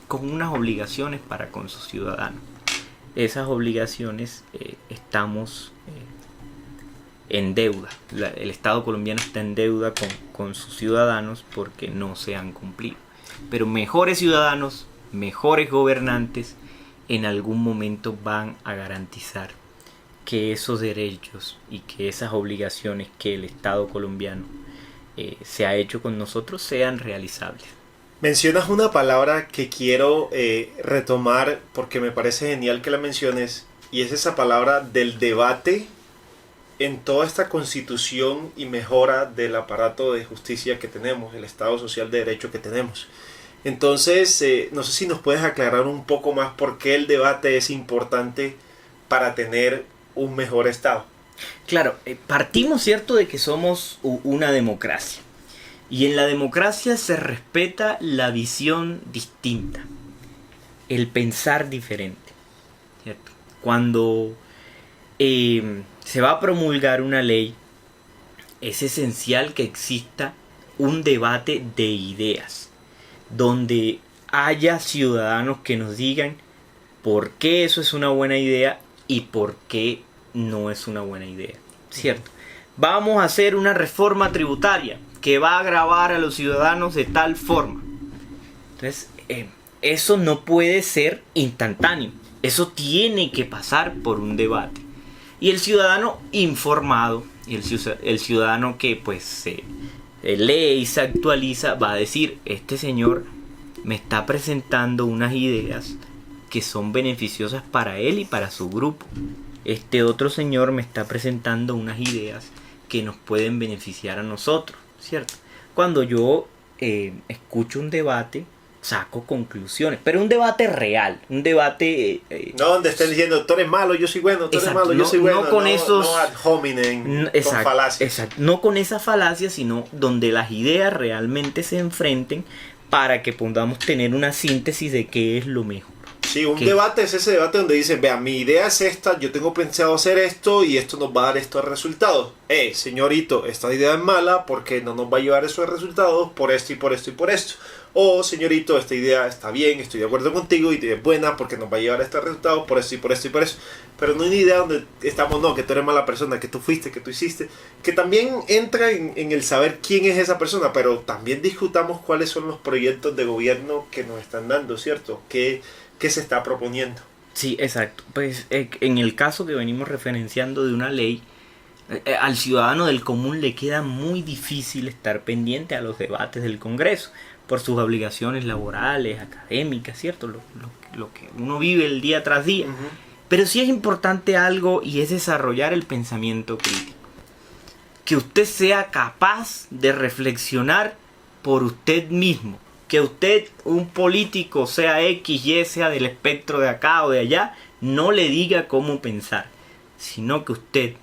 con unas obligaciones para con sus ciudadanos. Esas obligaciones estamos en deuda. El Estado colombiano está en deuda con sus ciudadanos porque no se han cumplido. Pero mejores ciudadanos, mejores gobernantes, en algún momento van a garantizar que esos derechos y que esas obligaciones que el Estado colombiano se ha hecho con nosotros sean realizables. Mencionas una palabra que quiero retomar porque me parece genial que la menciones, y es esa palabra del debate en toda esta constitución y mejora del aparato de justicia que tenemos, el Estado social de derecho que tenemos. Entonces, no sé si nos puedes aclarar un poco más por qué el debate es importante para tener un mejor Estado. Claro, partimos, ¿cierto?, de que somos una democracia. Y en la democracia se respeta la visión distinta, el pensar diferente, ¿cierto? Cuando se va a promulgar una ley, es esencial que exista un debate de ideas, donde haya ciudadanos que nos digan por qué eso es una buena idea y por qué no es una buena idea, ¿cierto? Vamos a hacer una reforma tributaria que va a gravar a los ciudadanos de tal forma. Entonces, eso no puede ser instantáneo. Eso tiene que pasar por un debate. Y el ciudadano informado, y el ciudadano que pues lee y se actualiza, va a decir, este señor me está presentando unas ideas que son beneficiosas para él y para su grupo. Este otro señor me está presentando unas ideas que nos pueden beneficiar a nosotros, ¿cierto? Cuando yo escucho un debate, saco conclusiones, pero un debate real, un debate... no donde estén diciendo, tú eres malo, yo soy bueno, tú eres malo, yo soy bueno. No con esos... No ad hominem, con falacias. Exacto, no con esas falacias, sino donde las ideas realmente se enfrenten para que podamos tener una síntesis de qué es lo mejor. Sí, un debate es ese debate donde dicen, vea, mi idea es esta, yo tengo pensado hacer esto y esto nos va a dar estos resultados. Señorito, esta idea es mala porque no nos va a llevar esos resultados por esto y por esto y por esto. O, señorito, esta idea está bien, estoy de acuerdo contigo y es buena porque nos va a llevar a estos resultados por esto y por esto y por eso. Pero no hay una idea donde estamos, no, que tú eres mala persona, que tú fuiste, que tú hiciste. Que también entra en el saber quién es esa persona, pero también discutamos cuáles son los proyectos de gobierno que nos están dando, ¿cierto? ¿Qué se está proponiendo? Sí, exacto. Pues en el caso que venimos referenciando de una ley, al ciudadano del común le queda muy difícil estar pendiente a los debates del Congreso por sus obligaciones laborales, académicas, ¿cierto? Lo que uno vive el día tras día. Uh-huh. Pero sí es importante algo y es desarrollar el pensamiento crítico. Que usted sea capaz de reflexionar por usted mismo. Que usted, un político, sea X, Y, sea del espectro de acá o de allá, no le diga cómo pensar, sino que usted,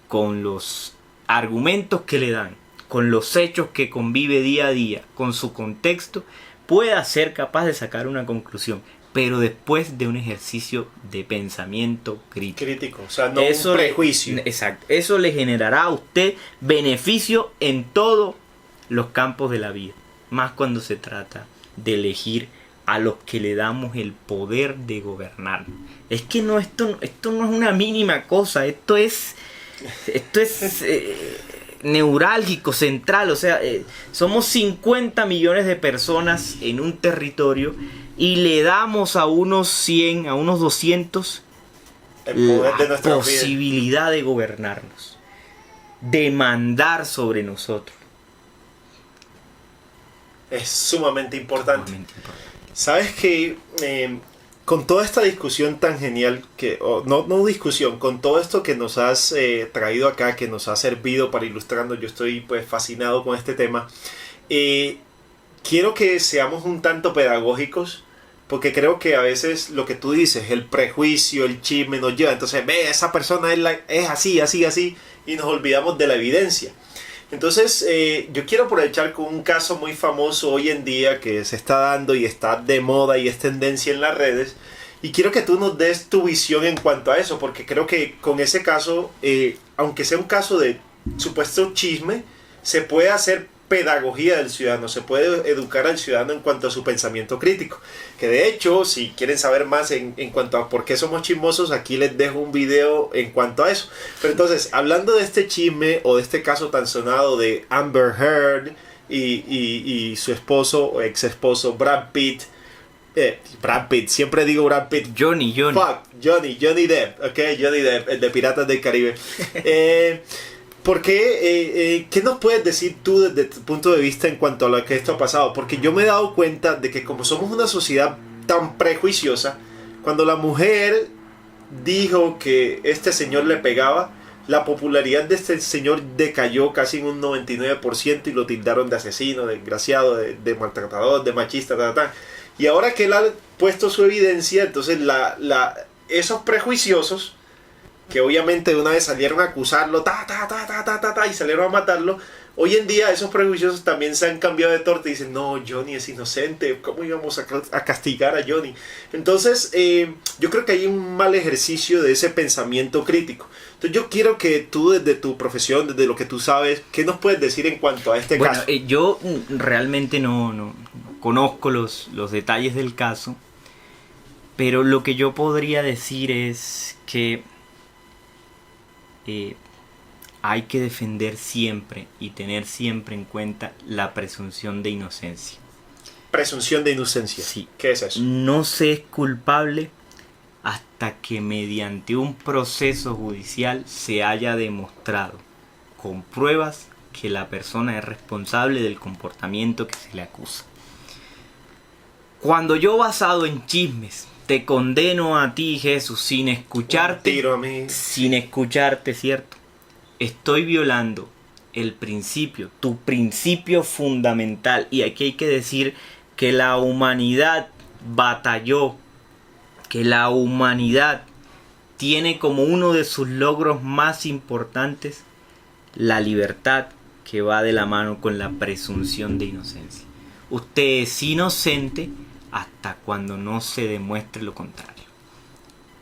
con los argumentos que le dan, con los hechos que convive día a día, con su contexto, pueda ser capaz de sacar una conclusión, pero después de un ejercicio de pensamiento crítico. O sea, no un prejuicio. Exacto. Eso le generará a usted beneficio en todos los campos de la vida. Más cuando se trata de elegir a los que le damos el poder de gobernar. Es que no, esto no es una mínima cosa, esto es neurálgico, central. O sea, somos 50 millones de personas en un territorio y le damos a unos 100, a unos 200 el poder de nuestra vida. Posibilidad de gobernarnos, de mandar sobre nosotros. Es sumamente importante. Sumamente importante. Sabes que con toda esta discusión tan genial, no discusión, con todo esto que nos has traído acá, que nos ha servido para ilustrarnos, yo estoy pues fascinado con este tema. Quiero que seamos un tanto pedagógicos, porque creo que a veces lo que tú dices, el prejuicio, el chisme nos lleva. Entonces, ve, esa persona es así, y nos olvidamos de la evidencia. Entonces, yo quiero aprovechar con un caso muy famoso hoy en día que se está dando y está de moda y es tendencia en las redes. Y quiero que tú nos des tu visión en cuanto a eso, porque creo que con ese caso, aunque sea un caso de supuesto chisme, se puede hacer pedagogía del ciudadano, se puede educar al ciudadano en cuanto a su pensamiento crítico. Que de hecho, si quieren saber más en cuanto a por qué somos chismosos, aquí les dejo un video en cuanto a eso. Pero entonces, hablando de este chisme o de este caso tan sonado de Amber Heard y su esposo o ex esposo Brad Pitt, siempre digo Brad Pitt. Johnny Depp, ok, Johnny Depp, el de Piratas del Caribe. ¿Por qué? ¿Qué nos puedes decir tú desde tu punto de vista en cuanto a lo que esto ha pasado? Porque yo me he dado cuenta de que como somos una sociedad tan prejuiciosa, cuando la mujer dijo que este señor le pegaba, la popularidad de este señor decayó casi en un 99% y lo tildaron de asesino, de desgraciado, de maltratador, de machista, Y ahora que él ha puesto su evidencia, entonces esos prejuiciosos, que obviamente de una vez salieron a acusarlo, y salieron a matarlo, hoy en día esos prejuiciosos también se han cambiado de torta y dicen, no, Johnny es inocente, ¿cómo íbamos a castigar a Johnny? Entonces, yo creo que hay un mal ejercicio de ese pensamiento crítico. Entonces yo quiero que tú, desde tu profesión, desde lo que tú sabes, ¿qué nos puedes decir en cuanto a este caso? Yo realmente no conozco los detalles del caso, pero lo que yo podría decir es que hay que defender siempre y tener siempre en cuenta la presunción de inocencia. Presunción de inocencia. Sí. ¿Qué es eso? No se es culpable hasta que mediante un proceso judicial se haya demostrado con pruebas que la persona es responsable del comportamiento que se le acusa. Cuando yo, basado en chismes, te condeno a ti, Jesús, sin escucharte, tiro a mí. Sin escucharte, ¿cierto? Estoy violando el principio, tu principio fundamental. Y aquí hay que decir que la humanidad batalló, que la humanidad tiene como uno de sus logros más importantes la libertad, que va de la mano con la presunción de inocencia. Usted es inocente hasta cuando no se demuestre lo contrario.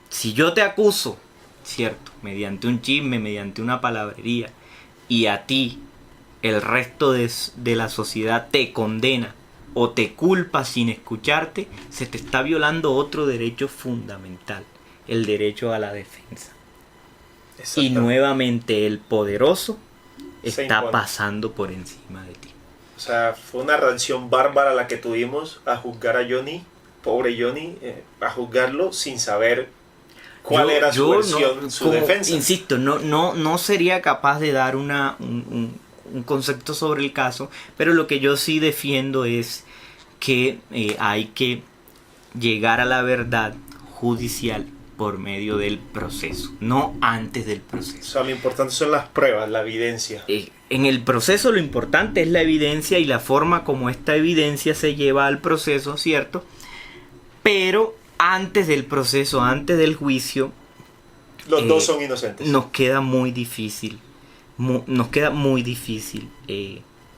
Si yo te acuso, cierto, mediante un chisme, mediante una palabrería, y a ti el resto de la sociedad te condena o te culpa sin escucharte, se te está violando otro derecho fundamental, el derecho a la defensa. Y nuevamente el poderoso está pasando por encima de ti. O sea, fue una reacción bárbara la que tuvimos a juzgar a Johnny, pobre Johnny, a juzgarlo sin saber cuál era su versión, su defensa. Insisto, no sería capaz de dar un concepto sobre el caso, pero lo que yo sí defiendo es que hay que llegar a la verdad judicial por medio del proceso, no antes del proceso. O sea, lo importante son las pruebas, la evidencia. En el proceso lo importante es la evidencia y la forma como esta evidencia se lleva al proceso, ¿cierto? Pero antes del proceso, antes del juicio, los dos son inocentes. Nos queda muy difícil,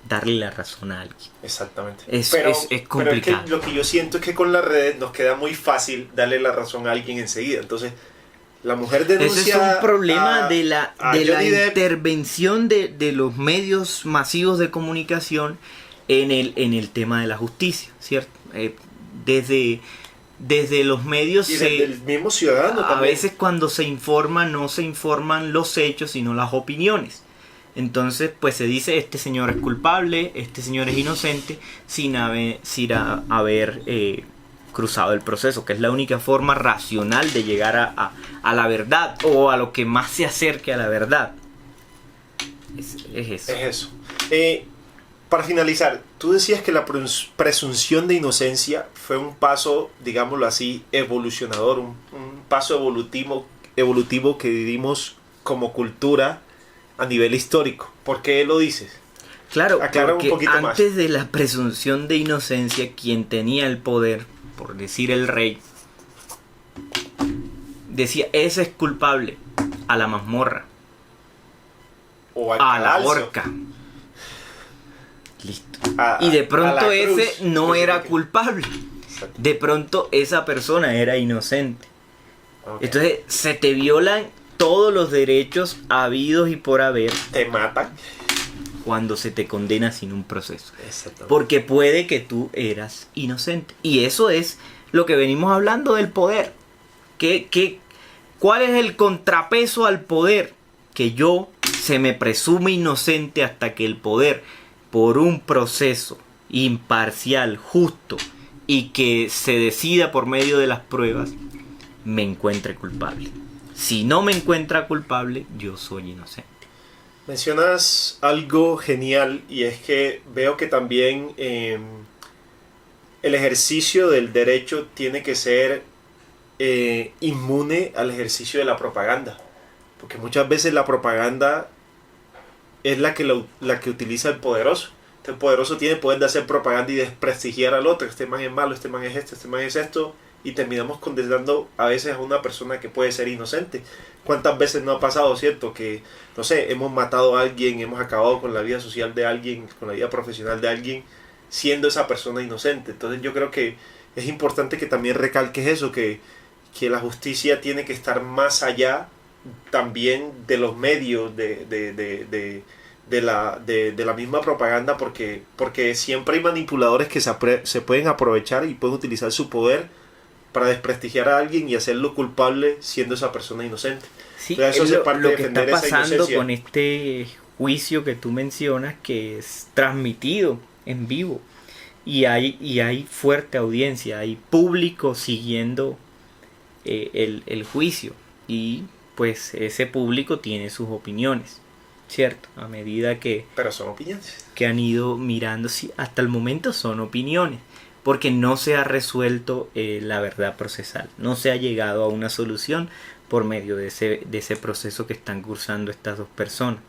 darle la razón a alguien. Exactamente. Es complicado. Pero es que lo que yo siento es que con las redes nos queda muy fácil darle la razón a alguien enseguida. Entonces, la mujer denuncia. Ese es un problema de la intervención de los medios masivos de comunicación en el tema de la justicia, ¿cierto? Desde los medios y desde el mismo ciudadano a también. veces cuando se informa no se informan los hechos sino las opiniones. Entonces pues se dice este señor es culpable, este señor es inocente sin haber cruzado el proceso, que es la única forma racional de llegar a la verdad o a lo que más se acerque a la verdad. Es eso. Es eso. Para finalizar, tú decías que la presunción de inocencia fue un paso, digámoslo así, evolucionador, un paso evolutivo que dimos como cultura a nivel histórico. ¿Por qué lo dices? Claro, aclara porque un poquito antes más. de la presunción de inocencia, quien tenía el poder, por decir el rey, decía, ese es culpable, a la mazmorra, O al a la cadalso. horca. Listo. A Y de la pronto cruz. ese no Pues, era ok. culpable. Exacto. De pronto esa persona era inocente. Ok. Entonces se te violan todos los derechos habidos y por haber Te matan. cuando se te condena sin un proceso. Exactamente. Porque puede que tú eras inocente. Y eso es lo que venimos hablando del poder. ¿Cuál es el contrapeso al poder? Que yo se me presume inocente hasta que el poder, por un proceso imparcial, justo y que se decida por medio de las pruebas, me encuentre culpable. Si no me encuentra culpable, yo soy inocente. Mencionas algo genial y es que veo que también el ejercicio del derecho tiene que ser inmune al ejercicio de la propaganda. Porque muchas veces la propaganda es la que utiliza el poderoso. El poderoso tiene poder de hacer propaganda y desprestigiar al otro. Este man es malo, este man es esto, este man es esto. Y terminamos condenando a veces a una persona que puede ser inocente. ¿Cuántas veces no ha pasado, cierto? Que, no sé, hemos matado a alguien, hemos acabado con la vida social de alguien, con la vida profesional de alguien, siendo esa persona inocente. Entonces yo creo que es importante que también recalques eso, que la justicia tiene que estar más allá también de los medios, de la misma propaganda, porque siempre hay manipuladores que se pueden aprovechar y pueden utilizar su poder para desprestigiar a alguien y hacerlo culpable siendo esa persona inocente. Sí, Entonces, eso es hace parte lo de que defender está esa pasando inocencia. con este juicio que tú mencionas, que es transmitido en vivo y hay fuerte audiencia, hay público siguiendo el juicio, y pues ese público tiene sus opiniones, ¿cierto? A medida Pero son opiniones. que han ido mirando, sí, hasta el momento son opiniones, porque no se ha resuelto la verdad procesal, no se ha llegado a una solución por medio de ese proceso que están cursando estas dos personas.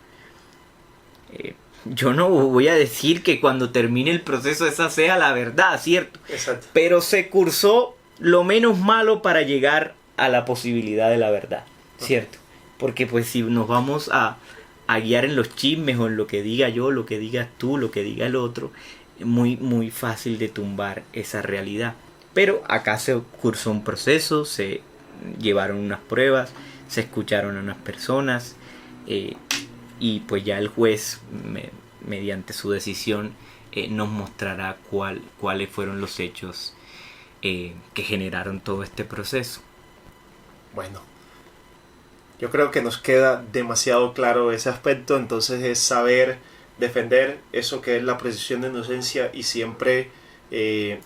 Yo no voy a decir que cuando termine el proceso esa sea la verdad, ¿cierto? Exacto. Pero se cursó lo menos malo para llegar a la posibilidad de la verdad, ¿cierto? Porque pues si nos vamos a guiar en los chismes o en lo que diga yo, lo que digas tú, lo que diga el otro, muy, muy fácil de tumbar esa realidad. Pero acá se cursó un proceso, se llevaron unas pruebas, se escucharon a unas personas, y pues ya el juez, mediante su decisión, nos mostrará cuáles fueron los hechos que generaron todo este proceso. Bueno, yo creo que nos queda demasiado claro ese aspecto. Entonces es saber defender eso que es la presunción de inocencia y siempre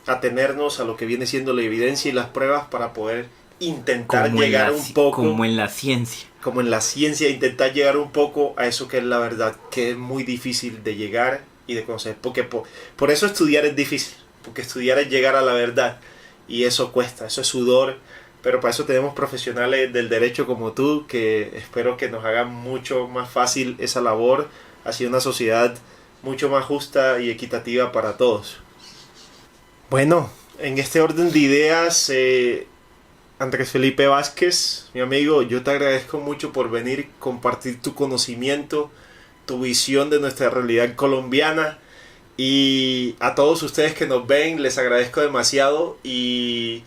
atenernos a lo que viene siendo la evidencia y las pruebas para poder intentar llegar un poco, como en la ciencia, intentar llegar un poco a eso que es la verdad, que es muy difícil de llegar y de conocer, porque por eso estudiar es difícil, porque estudiar es llegar a la verdad y eso cuesta, eso es sudor, pero para eso tenemos profesionales del derecho como tú, que espero que nos hagan mucho más fácil esa labor hacia una sociedad mucho más justa y equitativa para todos. Bueno, en este orden de ideas, Andrés Felipe Vázquez, mi amigo, yo te agradezco mucho por venir, compartir tu conocimiento, tu visión de nuestra realidad colombiana, y a todos ustedes que nos ven les agradezco demasiado y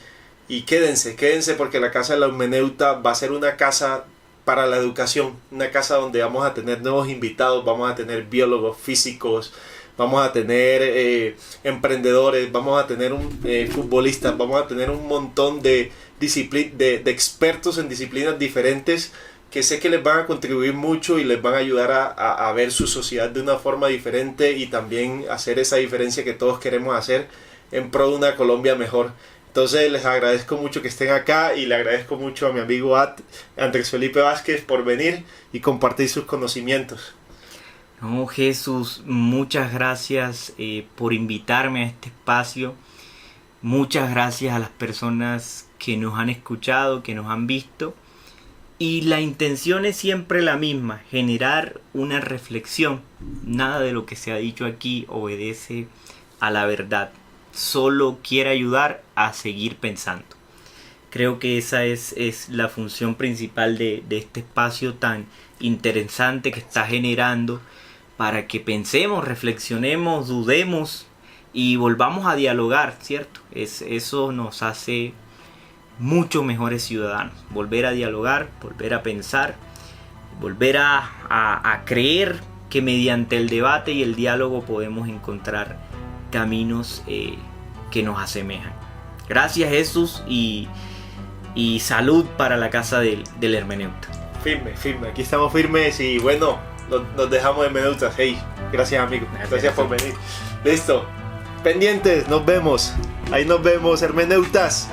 quédense porque la Casa de la Hermeneuta va a ser una casa para la educación, una casa donde vamos a tener nuevos invitados, vamos a tener biólogos, físicos, vamos a tener emprendedores, vamos a tener futbolistas, vamos a tener un montón de expertos en disciplinas diferentes que sé que les van a contribuir mucho y les van a ayudar a ver su sociedad de una forma diferente y también hacer esa diferencia que todos queremos hacer en pro de una Colombia mejor. Entonces les agradezco mucho que estén acá y le agradezco mucho a mi amigo Andrés Felipe Vázquez por venir y compartir sus conocimientos. No, Jesús, muchas gracias por invitarme a este espacio. Muchas gracias a las personas que nos han escuchado, que nos han visto. Y la intención es siempre la misma, generar una reflexión. Nada de lo que se ha dicho aquí obedece a la verdad. Solo quiere ayudar a seguir pensando. Creo que esa es la función principal de este espacio tan interesante que está generando, para que pensemos, reflexionemos, dudemos y volvamos a dialogar, ¿cierto? Eso nos hace mucho mejores ciudadanos. Volver a dialogar, volver a pensar, volver a creer que mediante el debate y el diálogo podemos encontrar caminos que nos asemejan. Gracias, Jesús, y salud para la casa del hermeneuta. Firme, aquí estamos firmes y bueno, nos dejamos hermeneutas. Hey, gracias amigo, gracias por venir. Listo, pendientes, nos vemos, ahí nos vemos, hermeneutas.